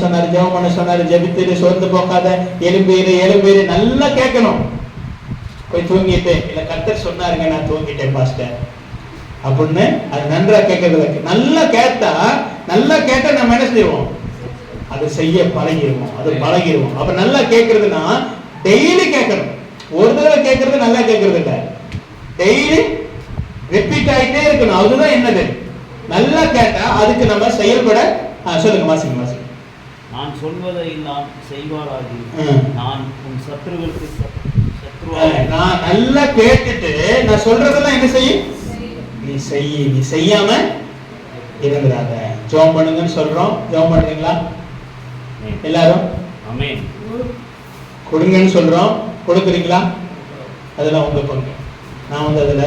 சொன்னாரு, ஜெபித்து சோர்ந்து போகாத, எழும்பீரு நல்லா கேட்கணும். போய் தூங்கிட்டு இல்ல கர்த்தர் சொன்னாருங்க நான் தூங்கிட்டேன் பாஸ்டர் அப்படின்னு அது நன்றா கேட்கறது. நல்லா கேட்டா நம்ம என்ன செய்வோம், அதை செய்ய பழகிடுவோம். அப்ப நல்லா கேட்கறதுன்னா டெய்லி கேட்கணும். ஒரு தடவை கேட்கறது நல்லா கேட்கறது இல்ல, டெய்லி ரிப்பீட் ஆகிட்டே இருக்கணும். அதுதான் என்னது, நல்லா கேட்டா அதுக்கு நம்ம செயல்பட. சொல்லுங்க, வாசிங்க. நான் சொல்வதை எல்லாம் செய்வாராகி, நான் உன் சத்துருவுக்கு நான் நல்லா கேட்டுட்டு நான் சொல்றதெல்லாம் என்ன செய்யும், நீ செய்யாம இருந்துடாத. ஜெபம் பண்ணுங்கன்னு சொல்றோம், ஜெபம் பண்ணுறீங்களா எல்லாரும்? ஆமென். கொடுங்கன்னு சொல்றோம், கொடுக்குறீங்களா? அதெல்லாம் உங்க பங்கு. நான் அதுல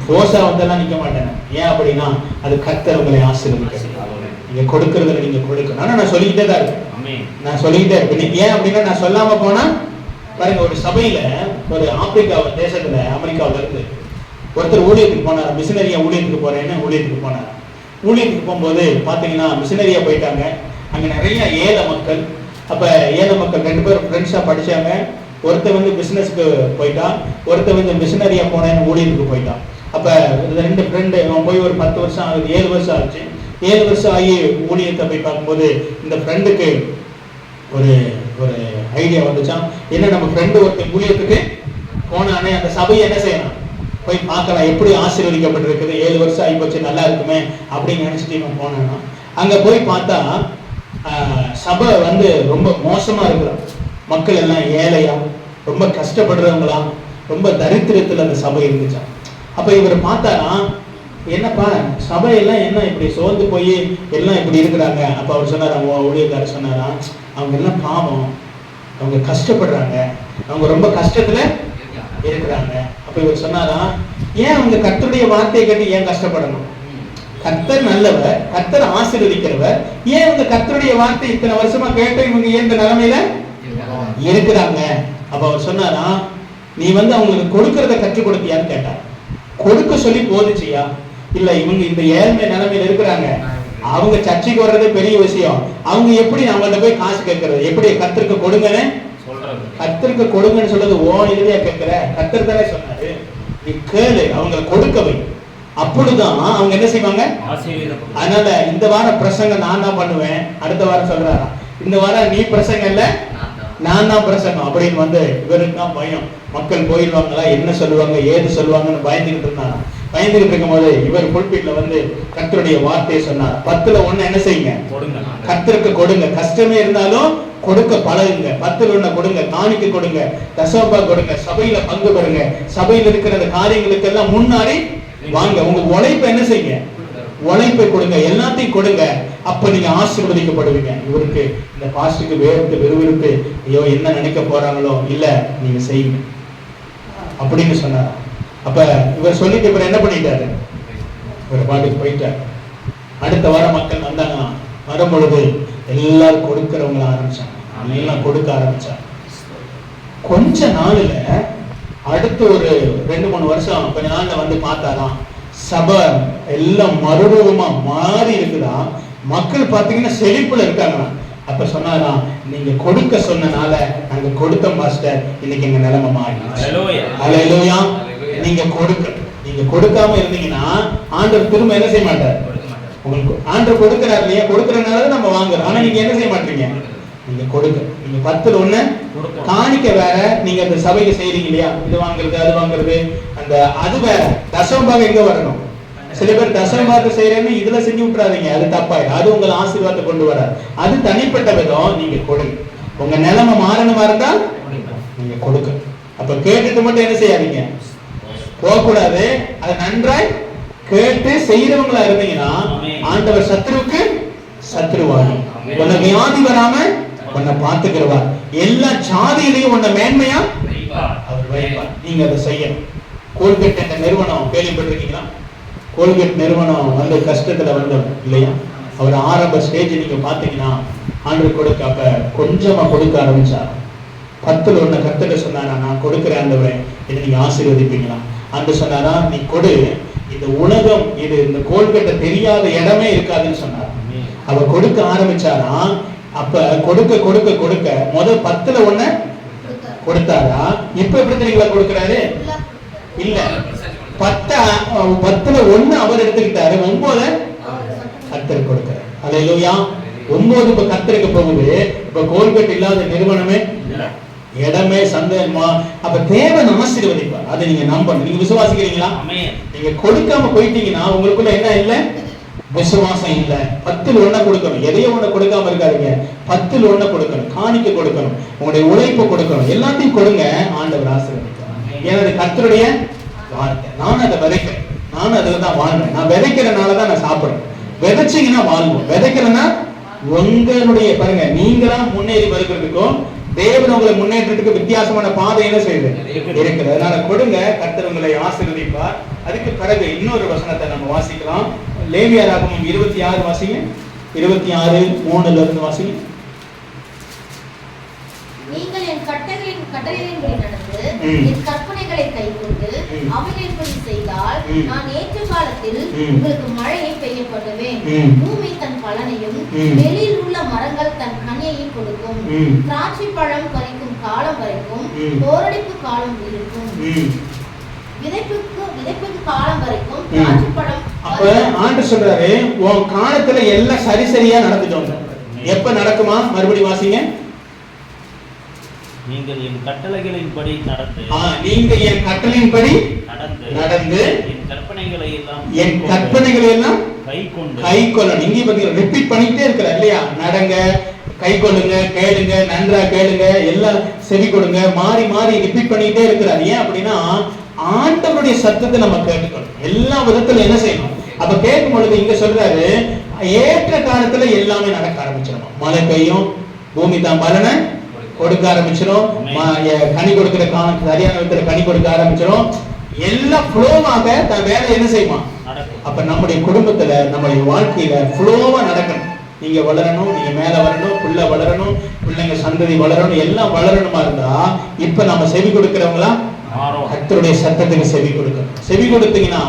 போசா வந்தெல்லாம் நிக்க மாட்டேன். ஏன் அப்படின்னா அது கர்த்தர் உங்களை ஆசீர்வதிக்கிறது. நீங்க கொடுக்கறதுல நீங்க கொடுக்கணும். ஆனா நான் சொல்லிக்கிட்டே தான் இருப்பேன். ஏன் அப்படின்னா நான் சொல்லாம போனா பாருங்க, ஒரு சபையில ஒரு ஆப்பிரிக்கா தேசத்துல அமெரிக்காவில இருந்து ஒருத்தர் ஊழியத்துக்கு போனார். மிஷினரியா ஊழியத்துக்கு போனார். ஊழியத்துக்கு போகும்போது பாத்தீங்கன்னா மிஷினரியா போயிட்டாங்க. அங்க நிறைய ஏழை மக்கள். அப்ப ஏழை மக்கள் 2 பேரும் ஃப்ரெண்ட்ஸா படிச்சாங்க. ஒருத்தர் பிசினஸ்க்கு போயிட்டான், ஒருத்தர் மிஷினரியா போனேன்னு ஊழியத்துக்கு போயிட்டான். அப்ப 2 ஃப்ரெண்டு அவன் போய் ஒரு 10 வருஷம் ஆகுது, 7 வருஷம் ஆச்சு. 7 வருஷம் ஆகி ஊழியத்தை போய் பார்க்கும்போது இந்த ஃப்ரெண்டுக்கு ஒரு ஐடியா வந்துச்சான். என்ன, நம்ம ஃப்ரெண்டு ஒருத்தர் ஊழியத்துக்கு போனானே, அந்த சபையை என்ன செய்யலாம், போய் பார்க்கலாம், எப்படி ஆசீர்வதிக்கப்பட்டிருக்குது, 7 வருஷம் ஆகி போச்சு, நல்லா இருக்குமே அப்படின்னு நினைச்சிட்டு இவன் போனானா. அங்க போய் பார்த்தா சபை ரொம்ப மோசமா இருக்கிறான். மக்கள் எல்லாம் ஏழையா, ரொம்ப கஷ்டப்படுறவங்களாம், ரொம்ப தரித்திரத்துல அந்த சபை இருந்துச்சான். அப்ப இவர் பார்த்தாரா, என்னப்பா சபையெல்லாம் என்ன இப்படி சோர்ந்து போய் எல்லாம் இப்படி இருக்கிறாங்க. அப்ப அவர் சொன்னார், அவங்க ஊழியக்காரர் சொன்னாரா, அவங்க எல்லாம் பாவம், அவங்க கஷ்டப்படுறாங்க, அவங்க ரொம்ப கஷ்டத்துல இருக்கிறாங்க. அப்ப இவர் சொன்னாரா, ஏன் அவங்க கர்த்தருடைய வார்த்தையை கட்டி ஏன் கஷ்டப்படணும், கர்த்தர் நல்லவர், கர்த்தர் ஆசீர்வதிக்கிறவர், ஏன் இவங்க கர்த்தருடைய வார்த்தை இத்தனை வருஷமா கேட்டு இவங்க ஏன் இந்த நிலைமையில இருக்கிறாங்க. அப்ப அவர் சொன்னாரா, நீ அவங்களுக்கு கொடுக்கறத கற்றுக் கொடுத்தியான்னு கேட்டார். கொடுக்க சொல்லி போதிச்சியா, இல்ல இவங்க இந்த ஏழ்மை நிலைமையில இருக்கிறாங்க, அவங்க சர்ச்சைக்கு வர்றதே பெரிய விஷயம், அவங்க எப்படி அவங்கள்ட்ட போய் காசு கேட்கறது, எப்படி கர்த்தருக்கு கொடுங்கன்னு கர்த்தருக்கு கொடுங்கன்னு சொல்றது ஓ இறுதியா கேட்கிற, கர்த்தர் தானே சொன்னாரு, நீ கேளு, அவங்க கொடுக்கவை, அப்பொழுதுதான் அவங்க என்ன செய்வாங்க. அதனால இந்த வாரம் பிரசங்கம் நான் தான் பண்ணுவேன், அடுத்த வாரம் சொல்றாரா, இந்த வாரம் நீ பிரசங்கம் இல்ல நான் தான் பிரசங்கம் அப்படின்னு இவருக்கு தான் பயம், மக்கள் போயிடுவாங்களா, என்ன சொல்லுவாங்க ஏது சொல்லுவாங்கன்னு பயந்துகிட்டு இருந்தாரா. பயந்துகிட்டு இருக்கும்போது இவர் புல்பிட்ல கர்த்தருடைய வார்த்தையை சொன்னார். 10ல் 1 என்ன செய்யுங்க, கர்த்தருக்கு கொடுங்க, கஷ்டமே இருந்தாலும் கொடுக்க பழகுங்க, 10ல் 1 கொடுங்க, காணிக்கை கொடுங்க, தசமபா கொடுங்க, சபையில பங்கு பெறுங்க, சபையில் இருக்கிற அந்த காரியங்களுக்கு எல்லாம் முன்னாடி வாங்க, உங்க உழைப்பை என்ன செய்யுங்க உழைப்பை கொடுங்க, எல்லாத்தையும் கொடுங்க. அப்ப நீங்க ஆசீர்வதிக்கப்படுவீங்க. இவருக்கு இந்த பாஸ்டருக்கு வேறுத்து விறுவிறுப்பு, ஐயோ என்ன நினைக்க போறாங்களோ, இல்ல நீங்க செய்யுங்க அப்படின்னு சொன்னார். அப்ப இவர் சொல்லிட்டு இவர் என்ன பண்ணிட்டாரு, இவர் பாட்டுக்கு போயிட்டார். அடுத்த வாரம் மக்கள் வந்தாங்கன்னா வரும்பொழுது எல்லாரும் கொடுக்கிறவங்கள ஆரம்பிச்சாங்க, எல்லாம் கொடுக்க ஆரம்பிச்சாங்க. கொஞ்ச நாள்ல அடுத்த ஒரு 2-3 வருஷம் கொஞ்ச நாள்ல வந்து பார்த்தாராம், சபை எல்லாம் மறுரூபமா மாறி இருக்குதா, மக்கள் பாத்தீங்கன்னா செழிப்புல இருக்காங்களா. அப்ப சொன்னாராம், நீங்க கொடுக்க சொன்னனால நாங்க கொடுத்தோம் பாஸ்டர், இன்னைக்கு எங்க நிலைமை மாறிடுச்சு. அல்லேலூயா. நீங்க கொடுக்க, நீங்க கொடுக்காம இருந்தீங்கன்னா ஆண்டவர் திரும்ப என்ன செய்ய மாட்டார் உங்களுக்கு. ஆண்டவர் கொடுக்கிறார் இல்லையா, கொடுக்கறனால நம்ம வாங்குறோம். ஆனா நீங்க என்ன செய்ய மாட்டீங்க, நீங்க கொடுக்க. நீங்க 10ல் 1 காணிக்க வேற, நீங்க அந்த சபைக்கு செய்றீங்க இல்லையா, இது வாங்குறது அது வாங்குறது, அந்த அது வேற. தசமபாகம் எங்க வரணும்? சில பேர் தசமபாகத்தை செய்யறேன்னு இதுல செஞ்சு விட்டுறாதீங்க, அது தப்பாயிடும். அது உங்களை ஆசீர்வாதத்தை கொண்டு வராது. அது தனிப்பட்ட விதம். நீங்க கொடுங்க. உங்க நிலைமை மாறணுமா இருந்தா நீங்க கொடுக்க. அப்ப கேட்டுட்டு மட்டும் என்ன செய்யாதீங்க, போகக்கூடாது. அதை நன்றாய் கேட்டு செய்யறவங்களா இருந்தீங்கன்னா ஆண்டவர் சத்ருவுக்கு சத்ருவாகி உன்னை வியாதி வராம உன்னை பார்த்துக்கிறவார். எல்லா ஜாதியிலையும் உன்னை மேன்மையா அவர் வைப்பார். நீங்க அதை செய்யணும். கோல்கேட் என்ற நிறுவனம் கேள்விப்பட்டிருக்கீங்களா? கோல்கேட் நிறுவனம் வந்து கஷ்டத்துல வந்தோம் இல்லையா, அவர் ஆரம்ப ஸ்டேஜ் நீங்க பாத்தீங்கன்னா ஆண்டவர் கொடுக்க, அப்ப கொஞ்சமா கொடுக்க ஆரம்பிச்சார். 10ல் 1 கர்த்தர் சொன்னாரா, நான் கொடுக்கிறேன் ஆண்டவரே, இதை நீங்க ஆசீர்வதிப்பீங்களா? அந்த சொன்னாரா, நீ கொடு, இந்த உலகம் இது இந்த கோல்கேட்டை தெரியாத இடமே இருக்காதுன்னு சொன்னார். அவர் கொடுக்க ஆரம்பிச்சாரா. அப்ப கொடுக்க கொடுக்க கொடுக்க முதல் 10ல் 1 கொடுத்தாரா. இப்ப எப்படி தெரியுங்களா கொடுக்கிறாரு? இல்ல, 10ல் 1 அவர் எடுத்துக்கிட்டாரு, 9 கர்த்தர் கொடுக்கிறார். அல்லேலூயா. 9 இப்ப கர்த்தருக்கு போகுது. இப்ப கோல்கேட் இல்லாத நிறுவனமே இடமே சந்தேகமா. அப்ப தேவன் ஆசீர்வதிப்பார். அதை நீங்க நம்பணும். நீங்க விசுவாசிக்கிறீங்களா? நீங்க கொடுக்காம போயிட்டீங்கன்னா உங்களுக்குள்ள என்ன இல்ல, விசுவாசம் இல்ல. 10ல் 1 கொடுக்கணும். எதையோ ஒண்ணு கொடுக்காம இருக்காதீங்க. 10ல் 1 கொடுக்கணும். காணிக்க கொடுக்கணும். உங்களுடைய உழைப்பு கொடுக்கணும். எல்லாத்தையும் கொடுங்க, ஆண்டவர் ஆசீர்வதிப்பார். ஏன்னா அது கர்த்தருடைய வார்த்தை. நான் அதை விதைக்கிறேன், நான் அதுல தான் வாழ்றேன். நான் விதைக்கிறனாலதான் நான் சாப்பிடுறேன். விதைச்சீங்கன்னா வாழ்வோம். விதைக்கிறேன்னா உங்களுடைய பாருங்க, நீங்களா முன்னேறி வருகிறதுக்கும் தேவன் உங்களை முன்னேற்றத்துக்கு வித்தியாசமான பாதை என்ன செய்யுது இருக்குது. அதனால கொடுங்க, கர்த்தர் உங்களை ஆசீர்வதிப்பார். அதுக்கு பிறகு இன்னொரு வசனத்தை நம்ம வாசிக்கலாம். லேவியராகமம் 26 வாசிங்க. 26:3 வாசிங்க. நீங்கள் என் கட்டளைகளின்படி நடந்து என் கற்பனைகளை கைக்கொண்டு அவைகளின்படி செய்தால் நான் ஏற்ற காலத்தில் உங்களுக்கு மழையை பெய்ய பண்ணுவேன். பூமி தன் பலனையும் வெளியில் உள்ள மரங்கள் தன் கனியையும் கொடுக்கும். திராட்சை பழம் பறிக்கும் காலம் வரைக்கும் போரடிப்பு காலம் இருக்கும். விதைப்புக்கு காலம் வரைக்கும் திராட்சை பழம். அப்ப ஆண்டவர் சொல்றாரு, உன் காலத்துல எல்லாம் சரியா நடந்துட்டோம். எப்ப நடக்குமா? மறுபடியும் வாசிங்க. நீங்கள் என் கட்டளைகளின்படி நடந்து, நீங்க என் கட்டளையின்படி நடந்து என் கற்பனைகளை எல்லாம் கைக்கொள்ளணும். இங்கே பாத்தீங்கன்னா ரிப்பீட் பண்ணிட்டே இருக்கிறார் இல்லையா? நடங்க, கை கொள்ளுங்க, கேளுங்க, நன்றா கேளுங்க, எல்லாம் செவி கொடுங்க, மாறி மாறி ரிப்பீட் பண்ணிட்டே இருக்கிறார். ஏன் அப்படின்னா ஆண்டவருடைய சத்தத்தை நம்ம கேட்டுக்கணும். எல்லா விதத்துல என்ன செய்யணும்? அப்ப கேட்கும் பொழுது இங்க சொல்றாரு, ஏற்ற காலத்துல எல்லாமே நடக்க ஆரம்பிச்சிடும். மழை பெய்யும், பூமி தான் பலனை கொடுக்க ஆரம்பிச்சிடும், கனி கொடுக்கிற காலம் சரியான விதத்துல கனி கொடுக்க ஆரம்பிச்சிடும். எல்லாம் ஃப்ளோவாக தன் வேலை என்ன செய்யுமா? அப்ப நம்முடைய குடும்பத்துல, நம்முடைய வாழ்க்கையில ஃப்ளோவா நடக்கணும். நீங்க வளரணும், நீங்க மேல வரணும், புள்ள வளரணும், பிள்ளைங்க சந்ததி வளரணும், எல்லாம் வளரணுமா இருந்தா இப்ப நம்ம செவி கொடுக்கிறவங்களா கர்த்தருடைய சத்தத்துக்கு செவி கொடுக்கணும். செவி கொடுத்தீங்கன்னா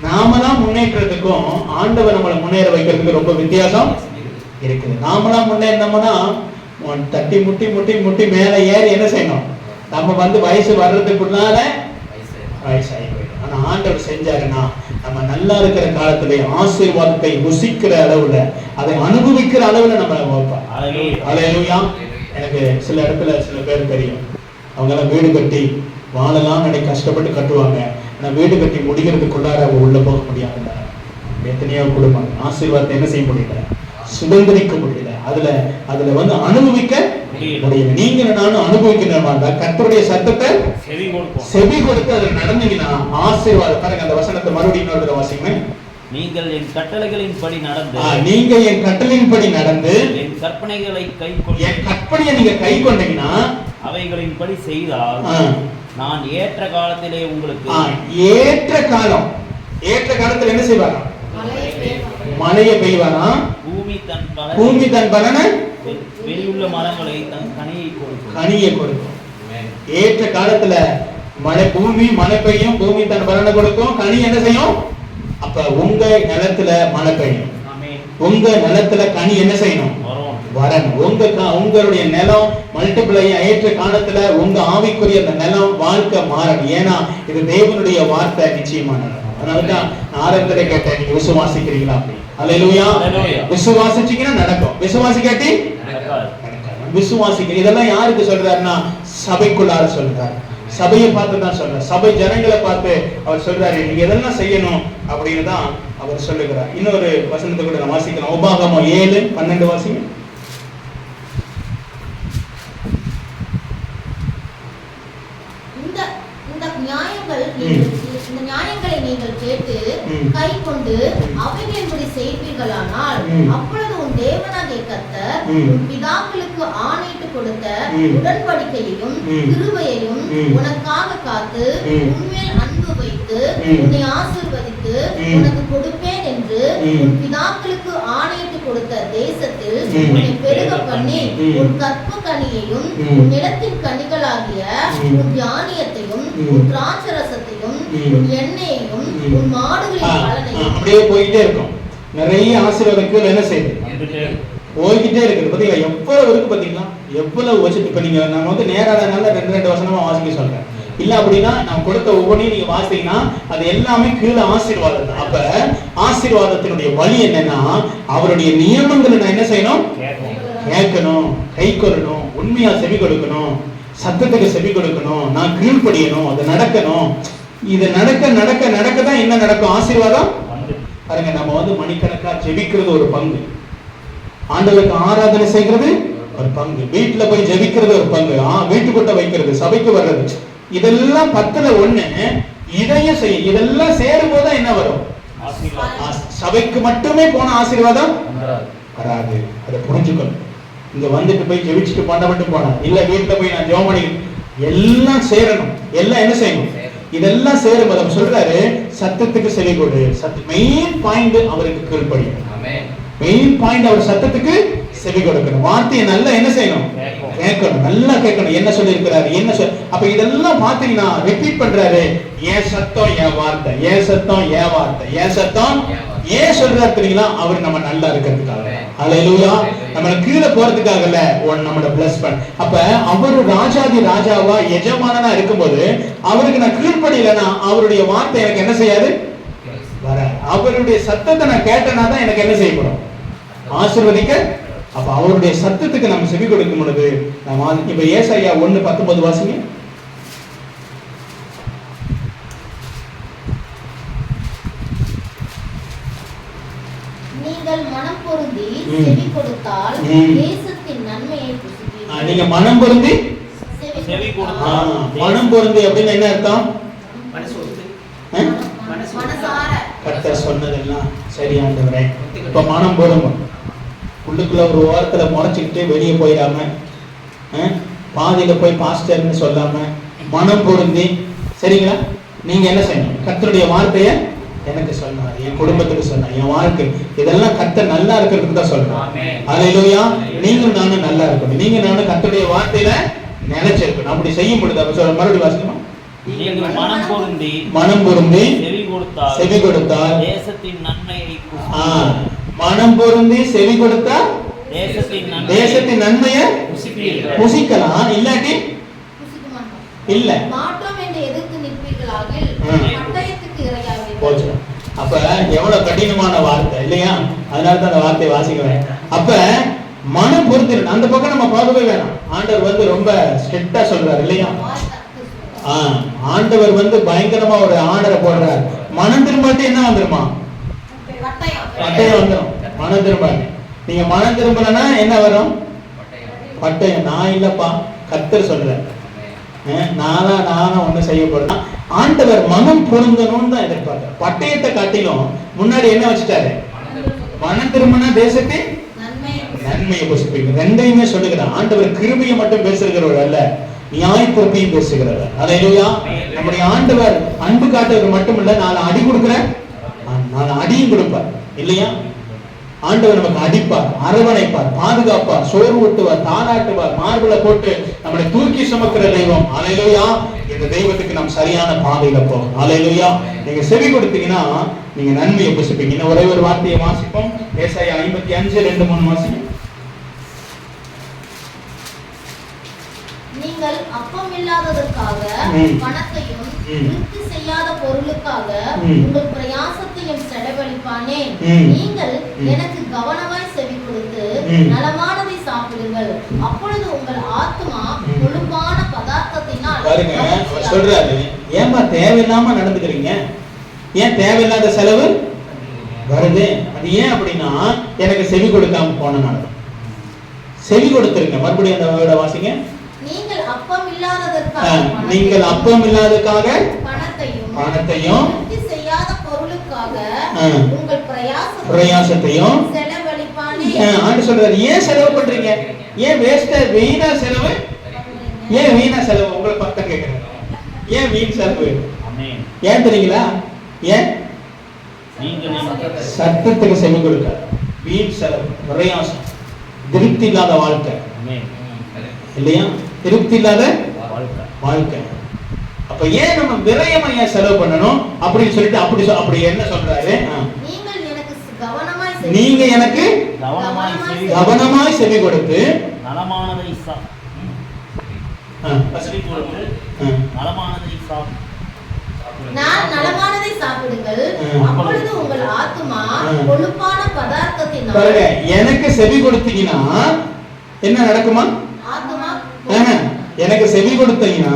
நாம தான் முன்னேற்றத்துக்கும் ஆண்டவர் நம்மளை முன்னேற வைக்கிறதுக்கு ரொம்ப வித்தியாசம் இருக்குது. நாமலாம் முன்னேறினோம்னா தட்டி முட்டி முட்டி முட்டி மேல ஏறி என்ன செய்யணும்? நம்ம வந்து வயசு வர்றதுக்குள்ளால வயசாகி போயிடும். ஆனா ஆண்டவர் செஞ்சாருன்னா நம்ம நல்லா இருக்கிற காலத்துல ஆசீர்வாதத்தை ருசிக்கிற அளவுல, அதை அனுபவிக்கிற அளவுல நம்ம வைப்போம். அல்லேலூயா. எனக்கு சில இடத்துல சில பேர் தெரியும், அவங்க எல்லாம் வீடு கட்டி வாழலாம் நடை கஷ்டப்பட்டு கட்டுவாங்க. ஆனா வீடு கட்டி முடிக்கிறதுக்குள்ளார அவங்க உள்ள போக முடியாது. எத்தனையோ குடும்பம் ஆசீர்வாதத்தை என்ன செய்ய முடியல, சுதந்திரிக்க முடியல. அதுல வந்து அனுபவிக்க முடியல. நீங்க நானும் அனுபவிக்கணும். கர்த்தருடைய சத்தத்தை செவி கொடுத்து அதுல நடந்தீங்கன்னா ஆசீர்வாதம். பாருங்க அந்த வசனத்தை மறுபடியும் இன்னொரு வாசிங்க. நீங்கள் என் கட்டளைகளின்படி நடந்து நீங்க என் கட்டளையின்படி நடந்து என் கற்பனைகளை கைக்கொண்டு என் கற்பனையை நீங்க கை கொண்டீங்கன்னா அவைகளின்படி செய்தால் நான் ஏற்ற காலத்திலே உங்களுக்கு ஏற்ற காலத்துல என்ன செய்வாராம்? மழையை பெய்வாராம். பூமி தன் பலனை வெளியுள்ள மரங்களை தன் கனியை கொடுக்கும். ஏற்ற காலத்துல பூமி மழை பெய்யும், பூமி தன் பலனை கொடுக்கும், கனி என்ன செய்யும்? அப்ப உங்க நிலத்துல மழை பெய்யும், உங்க நிலத்துல கனி என்ன செய்யணும்? வரணும். உங்களுடைய நிலம் மல்டிபிளை ஏற்ற காலத்துல உங்க ஆவிக்குரிய அந்த நிலம் வாழ்க்கை மாறணும். ஏன்னா இது தேவனுடைய வார்த்தை நிச்சயமானது. அதனாலதான் நான் ஆரம்பத்திலே கேட்டேன், நீங்க விசுவாசிக்கிறீங்களா? அல்லேலூயா. விசுவாசிச்சீங்கன்னா நடக்கும், விசுவாசிக்காட்டி விசுவாசிக்க. இதெல்லாம் யாருக்கு சொல்றாருன்னா சபைக்குள்ளார சொல்றாரு, சபையை பார்த்து தான் சொல்றாரு, சபை ஜனங்களை பார்த்து அவர் சொல்றாரு நீங்க எதெல்லாம் செய்யணும் அப்படின்னு தான் அவர் சொல்லுகிறார். இன்னொரு வசனத்தை கூட நான் வாசிக்கலாம். உபாகமம் 7:12 வாசிங்க. இந்த நியாயங்களை நீங்கள் கேட்டு கை கொண்டு அவைகளின்படி செய்வீர்களானால் அப்பொழுது உன் தேவனாகிய கர்த்தர் உன் பிதாக்களுக்கு ஆணையிட்டு கொடுத்த உடன்படிக்கையையும் கிருபையையும் உனக்காக காத்து உன்மேல் அன்பு வைத்து உன்னை ஆசீர்வதித்து உனக்கு கொடுப்பேன் என்று உன் பிதாக்களுக்கு ஆணையிட்டு கொடுத்த தேசத்தில் உன்னை பெருக பண்ணி உன் கற்ப கனியையும் உன் நிலத்தின் கனிகளாகிய உன் தானியத்தையும் உன் திராட்சரசத்தையும் உன் எண்ணெயையும் உன் மாடுகளின் பலனையும் அப்படியே போயிட்டே இருக்கும். நிறைய ஆசீர்வாதங்கள் என்ன செய்யுது? போய்கிட்டே இருக்குது. பாத்தீங்களா எவ்வளவு இருக்கு? பாத்தீங்களா எவ்வளவு வச்சுட்டு. இப்ப நீங்க நம்ம வந்து நேராதனால 2 வசனமா வாசிக்க சொல்றேன். இல்ல அப்படின்னா நான் கொடுத்த ஒவ்வொன்றையும் நீங்க வாசிங்கன்னா அது எல்லாமே கீழே ஆசீர்வாதம் தான். அப்ப ஆசீர்வாதத்தினுடைய வழி என்னன்னா அவருடைய நியமங்களை நான் என்ன செய்யணும்? கேட்கணும், கை கொள்ளணும், உண்மையா செவி கொடுக்கணும், சத்தத்துக்கு செவி கொடுக்கணும், நான் கீழ்ப்படியணும், அது நடக்கணும். இது நடக்க நடக்க நடக்க தான் என்ன நடக்கும்? ஆசீர்வாதம். பாருங்க, நம்ம வந்து மணிக்கணக்கா ஜெபிக்கிறது ஒரு பங்கு, ஆண்டவருக்கு ஆராதனை செய்கிறது ஒரு பங்கு, வீட்டுல போய் ஜெபிக்கிறது ஒரு பங்கு, வீட்டுக்குட்ட வைக்கிறது, சபைக்கு வர்றது, இதெல்லாம் 10ல 1. இதையும் செய்ய, இதெல்லாம் சேரும் போது என்ன வரும்? சபைக்கு மட்டுமே போன ஆசீர்வாதம் வராது. அதை புரிஞ்சுக்கணும். இங்க வந்துட்டு போய் ஜெபிச்சுட்டு பண்ண மட்டும் போனா இல்ல, வீட்டுல போய் நான் ஜெபம் பண்ணி எல்லாம் சேரணும். எல்லாம் என்ன செய்யணும்? இதெல்லாம் சேரும். அவர் சொல்றாரு சத்தத்துக்கு செவி கொடு. மெயின் பாயிண்ட் அவருக்கு கீழ்ப்படியும். மெயின் பாயிண்ட் அவர் சத்தத்துக்கு செவி கொடுக்கணும். வார்த்தையை நல்லா என்ன செய்யணும்? கேட்கணும், நல்லா கேட்கணும். என்ன சொல்லி இருக்கிறாரு, என்ன அப்ப இதெல்லாம் பாத்தீங்கன்னா ரிப்பீட் பண்றாரு. ஏன் சத்தம் என் வார்த்தை, ஏன் சத்தம் என் வார்த்தை, ஏன் சத்தம் ஏன் சொல்றாரு தெரியுங்களா? அவர் நம்ம நல்லா இருக்கிறதுக்காக. ஹல்லேலூயா. நம்மள கீழே போறதுக்காக இல்ல, நம்மளோட பிளஸ் பண்ண. அப்ப அவரு ராஜாதி ராஜாவா எஜமானனா இருக்கும்போது அவருக்கு நான் கீழ்ப்படியலன்னா அவருடைய வார்த்தை எனக்கு என்ன செய்யாது? வர. அவருடைய சத்தத்தை நான் கேட்டனா தான் எனக்கு என்ன செய்யப்படும்? ஆசீர்வதிக்க. அப்ப அவருடைய சத்தத்துக்கு நம்ம செவி கொடுக்கும் பொழுது நம்ம இப்ப ஏசாயா 1:19 வாசிங்க. நீங்கள் மனம் பொருந்தி செவி கொடுத்தால் தேசத்தின் நன்மையை புசிப்பீர்கள். நீங்க மனம் பொருந்தி செவி கொடுத்தால். மனம் பொருந்தி அப்படின்னு என்ன அர்த்தம்? மனசார கர்த்தர் சொன்னதெல்லாம் சரியானவரே. இப்ப மனம் பொருந்தும். உள்ளுக்குள்ள ஒரு ஓரத்துல முறைச்சுக்கிட்டே வெளியே போயிடாம, பாதியில போய் பாஸ்டர்னு சொல்லாம மனம் பொருந்தி, சரிங்களா? நீங்க என்ன செய்யணும்? கர்த்தருடைய வார்த்தைய எனக்கு சொன்னார், என் குடும்பத்துக்கு சொன்னார், என் வாழ்க்கை இதெல்லாம் கர்த்தர் நல்லா இருக்கிறதுக்கு தான் சொல்றேன். ஹல்லேலூயா. நீங்களும் நானும் நல்லா இருக்கணும். நீங்க நானும் கர்த்தருடைய வார்த்தையில நினைச்சிருக்கணும். அப்படி செய்யும் பொழுது அப்ப சொல்ற மறுபடியும் வாசிக்கணும். மனம் பொருந்தி செவி கொடுத்தால் தேசத்தின் நன்மையை மனம் பொருந்தி செவி கொடுத்தால் தேசத்தின் நன்மையை புசிக்கலாம். இல்லாட்டி இல்ல மாட்டோம் என்று எதிர்த்து நிற்பீர்களாகில் பட்டயத்துக்கு இரையாவீர்கள். போச்சு. அப்ப எவ்வளவு கடினமான வார்த்தை இல்லையா? அதனால தான் அந்த வார்த்தையை வாசிக்கிறேன். அப்ப மனம் பொருந்திரு. அந்த பக்கம் நம்ம போகவே வேணாம். ஆண்டவர் வந்து ரொம்ப ஸ்ட்ரிக்டா சொல்றாரு இல்லையா? ஆண்டவர் வந்து பயங்கரமா ஒரு ஆர்டரை போடுறாரு. மனம் திரும்பாட்டி என்ன வந்துருமா? பட்டயம் வந்துடும். மனம் திரும்பாட்டி. நீங்க மனம் திரும்பலன்னா என்ன வரும்? பட்டயம். நான் இல்லப்பா, கர்த்தர் சொல்ற. நானா ஒண்ணு செய்ய போறேன். ஆண்டவர் மனம் பொருந்தணும்னு தான் எதிர்பார்த்தார். பட்டயத்தை காட்டிலும் முன்னாடி என்ன வச்சுட்டாரு? மனம் திரும்பின தேசத்தை நன்மையை புசிப்பீங்க. ரெண்டையுமே சொல்லுகிறார். ஆண்டவர் கிருபையை மட்டும் பேசுகிறவர் அல்ல, நியாய பொறுப்பையும் பேசுகிறவர். அல்லேலூயா. நம்முடைய ஆண்டவர் அன்பு காட்டுறது மட்டும் இல்ல, 4 அடி கொடுக்கிற 4 அடியும் கொடுப்பார் இல்லையா? ஆண்டவர் நமக்கு அடிப்பார், அரவணைப்பார், பாதுகாப்பார், சோறு ஊட்டுவார், தாளாட்டுவார், மார்புல போட்டு நம்மளை தூக்கி சுமக்கிற தெய்வம். அல்லேலூயா. இந்த தெய்வத்துக்கு நாம் சரியான பாதையில போகும். அல்லேலூயா. நீங்க செவி கொடுத்தீங்கன்னா நீங்க நன்மையை புசிப்பீங்க. இன்னும் ஒரே ஒரு வார்த்தையை வாசிப்போம். ஏசாயா 55:2-3 வாசிப்போம். நீங்கள் அப்பம் இல்லாததற்காக பணத்தையும் விருத்தி செய்யாத பொருளுக்காக உங்கள் பிரயாசத்தையும் செலவழிப்பானே. நீங்கள் எனக்கு கவனமாய் செவி கொடுத்து நலமானதை சாப்பிடுங்கள், அப்பொழுது உங்கள் ஆத்மா கொழுப்பான பதார்த்தத்தினால். பாருங்க, அவர் சொல்றாரு, ஏமா தேவையில்லாம நடந்துக்கிறீங்க? ஏன் தேவையில்லாத செலவு வருது? அது ஏன் அப்படின்னா எனக்கு செவி கொடுக்காம போனனால. செவி கொடுத்துருங்க. மறுபடியும் அந்த வேர்டை வாசிங்க. நீங்கள் அப்பம் இல்லாததற்காக பணத்தையும் விருத்தி செய்யாத பொருளுக்காக உங்கள் பிரயாசத்தையும் செலவழிப்பானே. ஆண்டு சொல்றாரு, ஏன் செலவு பண்றீங்க? ஏன் வேஸ்டா வீணா செலவு? ஏன் வீணா செலவு? உங்களை பக்கம் கேட்கிறேன். ஏன் வீண் செலவு? ஏன் தெரியுங்களா? ஏன்? சத்தத்துக்கு செவி கொடுக்காது. வீண் செலவு, பிரயாசம், திருப்தி இல்லாத வாழ்க்கை இல்லையா? திருப்தி இல்லாத வாழ்க்கை. அப்ப ஏன் நம்ம விரயமா ஏன் செலவு பண்ணணும் அப்படின்னு சொல்லிட்டு அப்படி என்ன சொல்றாரு? நீங்க எனக்கு கவனமாய் செவி கொடுத்து நலமானதை சாப்பிடுங்கள், அப்பொழுது உங்கள் ஆத்துமா கொழுப்பான பதார்த்தத்தினால். பாருங்க, எனக்கு செவி கொடுத்தீங்கன்னா என்ன நடக்குமா? ஆத்துமா எனக்கு செவி கொடுத்தீங்கன்னா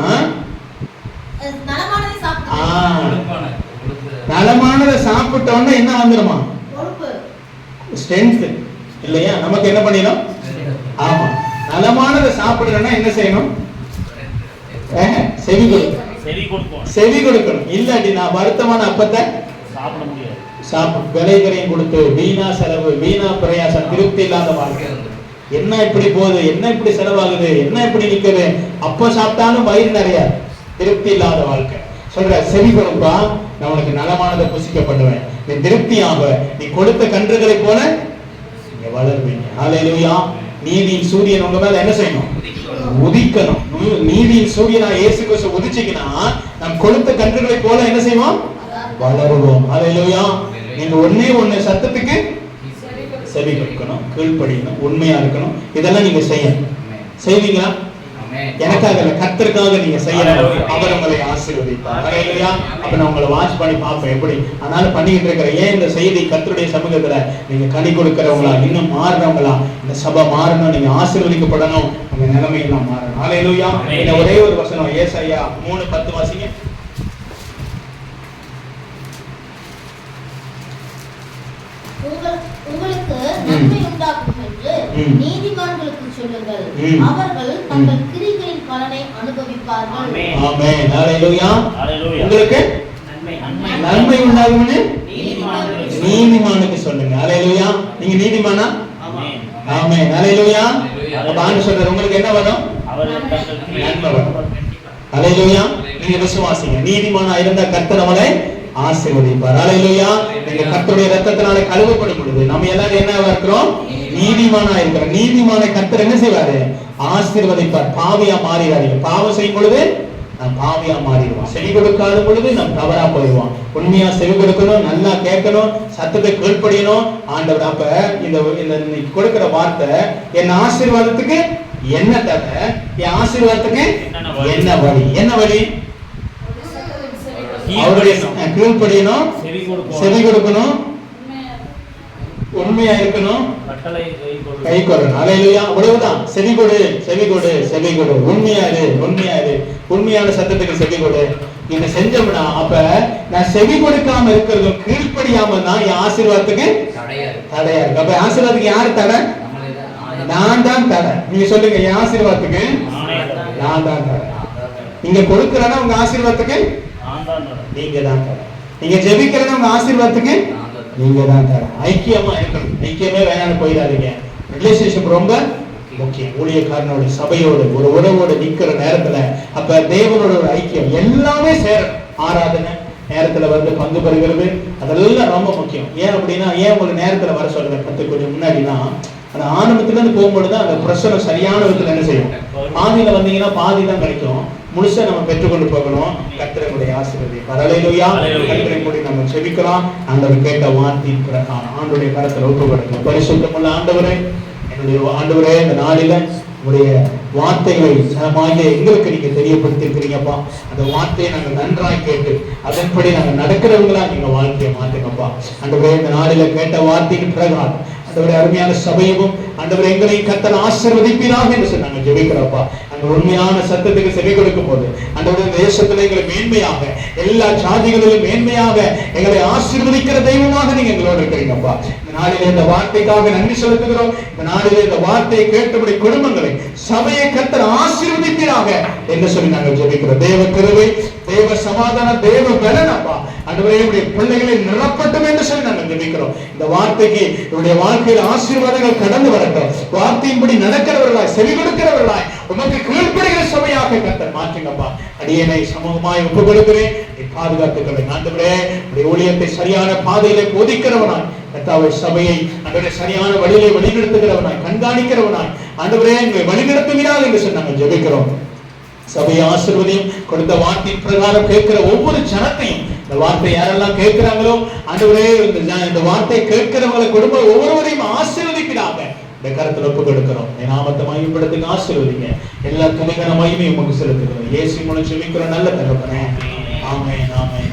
நலமானதை சாப்பிட்டோம்னா என்ன வந்துருமா? ஸ்ட்ரென்த் இல்லையா? நமக்கு என்ன பண்ணிடும்? ஆமா, நலமானதை சாப்பிடணும்னா என்ன செய்யணும்? செவி கொடுக்கணும். இல்லாட்டி நான் வருத்தமான அப்பத்தை சாப்பிட முடியாது. விலைகரையும் கொடுத்து வீணா செலவு, வீணா பிரயாசம், திருப்தி இல்லாத வாழ்க்கை. என்ன இப்படி போகுது? என்ன இப்படி செலவாகுது? என்ன இப்படி நிக்குது? அப்ப சாப்பிட்டாலும் வயிறு நிறைய, திருப்தி இல்லாத வாழ்க்கை. சொல்ற, செவி கொடுப்பா, நான் உனக்கு நலமானதை புசிக்கப்படுவேன். நீ திருப்தியாக நீ கொடுத்த கன்றுகளை போல நீங்க வளர்வீங்க. ஹல்லேலூயா. நீதியின் சூரியன் உங்க மேல என்ன செய்யணும்? உதிக்கணும். நீதியின் சூரியனா இயேசு கிறிஸ்து உதிச்சிக்கினா நாம் கொடுத்த கன்றுகளை போல என்ன செய்வோம்? வளருவோம். ஹல்லேலூயா. நீங்க ஒண்ணே சத்தத்துக்கு செவி கொடுக்கணும், கீழ்ப்படியணும், உண்மையா இருக்கணும். இதெல்லாம் நீங்க செய்வீங்களா? எனக்காக இல்ல, கர்த்தருக்காக நீங்க செய்யணும். அவர் உங்களை ஆசீர்வதிப்பார். ஹல்லேலூயா. அப்ப நான் உங்களை வாட்ச் பண்ணி பார்ப்பேன் எப்படி அதனால பண்ணிக்கிட்டு இருக்கிற. ஏன் இந்த செய்தி கர்த்தருடைய சமூகத்துல நீங்க கனி கொடுக்கிறவங்களா, இன்னும் மாறுறவங்களா, இந்த சபை மாறணும், நீங்க ஆசீர்வதிக்கப்படணும், உங்க நிலைமையெல்லாம் மாறணும். ஹல்லேலூயா. இந்த ஒரே ஒரு வசனம், ஏசாயா 3:10 வாசிங்க. உங்களுக்கு நன்மை உண்டாகும் என்று நீதிமான்களுக்கு சொல்லுங்கள், அவர்கள் தங்கள் கிரியைகளின் பலனை அனுபவிப்பார்கள். ஆமென். ஹல்லேலூயா. உங்களுக்கு நன்மை உண்டாகும் என்று நீதிமானுக்கு சொல்லுங்க. ஹல்லேலூயா. நீங்க நீதிமானா? ஆமென். ஹல்லேலூயா. அப்ப ஆண்டவர் சொல்றார், உங்களுக்கு என்ன வரும்? நன்மை வரும். ஹல்லேலூயா. நீங்க விசுவாசிங்க. நீதிமானா இருந்தா கர்த்தர் நம்மளை ஆசீர்வதிப்பார். ஹல்லேலூயா. நீங்க கர்த்தருடைய இரத்தத்தினால கழுவப்படும் பொழுது நம்ம எல்லாரும் என்னவா இருக்கிறோம்? நீதிமானா இருக்கிறோம். நீதிமானை கர்த்தர் என்ன செய்வாரு? ஆசீர்வதிப்பார். பாவியா மாறிடாதீங்க. பாவம் செய்யும் பொழுது நாம் பாவியா மாறிடுவோம். செவி கொடுக்காத பொழுது நாம் தவறா போயிடுவோம். உண்மையா செவி கொடுக்கணும், நல்லா கேட்கணும், சத்தத்தை கீழ்ப்படியணும். ஆண்டவர் அப்ப இந்த கொடுக்கிற வார்த்தை, என் ஆசீர்வாதத்துக்கு என்ன தவிர என் ஆசீர்வாதத்துக்கு என்ன வழி? என்ன வழி? அவருடைய கீழ்ப்படியணும், செவி கொடுக்கணும், உண்மையா இருக்கணும், கை கொள்ளணும். ஹல்லேலூயா. அவ்வளவுதான். செவி கொடு, செவி கொடு, செவி கொடு. உண்மையா இரு, உண்மையா இரு. உண்மையான சத்தத்துக்கு செவி கொடு. இதை செஞ்சோம்னா அப்ப நான் செவி கொடுக்காம இருக்கிறதும் கீழ்ப்படியாம தான் என் ஆசீர்வாதத்துக்கு தடையா இருக்கு. அப்ப ஆசீர்வாதத்துக்கு யாரு தடை? நான் தான் தடை. நீங்க சொல்லுங்க, என் ஆசீர்வாதத்துக்கு நான் தான் தடை. நீங்க கொடுக்கிறேன்னா உங்க ஆசீர்வாதத்துக்கு நான் தான் தரேன். நீங்க தான் தர. நீங்க ஜெபிக்கிறது உங்க ஆசீர்வாதத்துக்கு நீங்க தான் தர. ஐக்கியமா இருக்கணும். ஐக்கியமே வேணாம்னு போயிடாதீங்க. ரிலேஷன்ஷிப் ரொம்ப முக்கியம். ஊழியக்காரனோட சபையோடு ஒரு உறவோடு நிக்கிற நேரத்துல அப்ப தேவனோட ஒரு ஐக்கியம் எல்லாமே சேரணும். ஆராதனை நேரத்துல வந்து பங்கு பெறுகிறது அதெல்லாம் ரொம்ப முக்கியம். ஏன் அப்படின்னா ஏன் ஒரு நேரத்துல வர சொல்றேன் பத்து கொஞ்சம் முன்னாடினா அந்த ஆரம்பத்துல இருந்து போகும்பொழுது அந்த பிரசனம் சரியான விதத்துல என்ன செய்யும். பாதியில வந்தீங்கன்னா பாதி தான் கிடைக்கும். முழுசா நம்ம பெற்றுக்கொண்டு போகணும். கர்த்தருடைய ஆசீர்வாதம். ஹல்லேலூயா. கர்த்தரை கூடி நம்ம செபிக்கலாம். ஆண்டவர் கேட்ட வார்த்தையின் பிரகாரம் ஆண்டவருடைய கரத்துல ஒப்பு கொடுக்கலாம். பரிசுத்தமுள்ள ஆண்டவரே, என்னுடைய ஆண்டவரே, இந்த நாளில உடைய வார்த்தைகளை சமமாக எங்களுக்கு நீங்க தெரியப்படுத்திருக்கிறீங்கப்பா. அந்த வார்த்தையை நாங்க நன்றாய் கேட்டு அதன்படி நாங்க நடக்கிறவங்களா நீங்க வாழ்க்கையை மாத்துங்கப்பா. ஆண்டவரே, இந்த நாளில கேட்ட வார்த்தையின் பிரகாரம் ஆண்டவரே அருமையான சபையும் ஆண்டவரே எங்களை கர்த்தர் ஆசீர்வதிப்பீராக என்று சொன்னாங்க. ஜெபிக்கிறப்பா அந்த உண்மையான சத்தத்துக்கு செவி கொடுக்கும் போது ஆண்டவரே தேசத்துல எங்களை மேன்மையாக எல்லா ஜாதிகளிலும் மேன்மையாக எங்களை ஆசீர்வதிக்கிற தெய்வமாக நீங்க எங்களோடு இருக்கிறீங்கப்பா. இந்த நாளிலே இந்த வார்த்தைக்காக நன்றி செலுத்துகிறோம். இந்த நாளிலே இந்த வார்த்தையை கேட்டபடி குடும்பங்களை சபையை கர்த்தர் ஆசீர்வதிப்பீராக என்று சொல்லி நாங்கள் ஜெபிக்கிறோம். தேவ கிருபை, தேவ சமாதானம், தேவ பலனப்பா ஆண்டவரே உடைய பிள்ளைகளை நிரப்பட்டும் என்று சொல்லி நாங்கள் ஜெபிக்கிறோம். இந்த வார்த்தைக்கு இவருடைய வாழ்க்கையில் ஆசீர்வாதங்கள் கடந்து வரட்டும். வார்த்தையின்படி நடக்கிறவர்களாய் செவி கொடுக்கிறவர்களாய் உமக்கு கீழ்ப்படுகிற சபையாக கர்த்தர் மாற்றுங்கப்பா. அடியேனை சமூகமாய் ஒப்புக் கொடுக்கிறேன். நீ பாதுகாத்துக்களை ஆண்டவரே உடைய ஊழியத்தை சரியான பாதையிலே போதிக்கிறவனாய் கர்த்தாவே சபையை ஆண்டவரே சரியான வழியிலே வழிநடத்துகிறவனாய் கண்காணிக்கிறவனாய் ஆண்டவரே எங்களை வழிநடத்துவீராக என்று சொல்லி நாங்கள் ஜெபிக்கிறோம். சபையை ஆசீர்வதியும் கொடுத்த வார்த்தையின் பிரகாரம் கேட்கிற ஒவ்வொரு ஜனத்தையும் இந்த வார்த்தை யாரெல்லாம் கேட்கிறாங்களோ ஆண்டவரே இந்த வார்த்தை கேட்கிறவங்களை குடும்ப ஒவ்வொருவரையும் ஆசீர்வதிக்கிறாங்க. இந்த கருத்துல ஒப்பு கொடுக்கிறோம். என் நாமத்தை மகிமைப்படுத்துங்க. ஆசீர்வதிங்க. எல்லா துணிகர மகிமையும் உமக்கு செலுத்துகிறோம். இயேசு மூலம் ஜெபிக்கிறோம் நல்ல தகப்பனே. ஆமென் ஆமென்.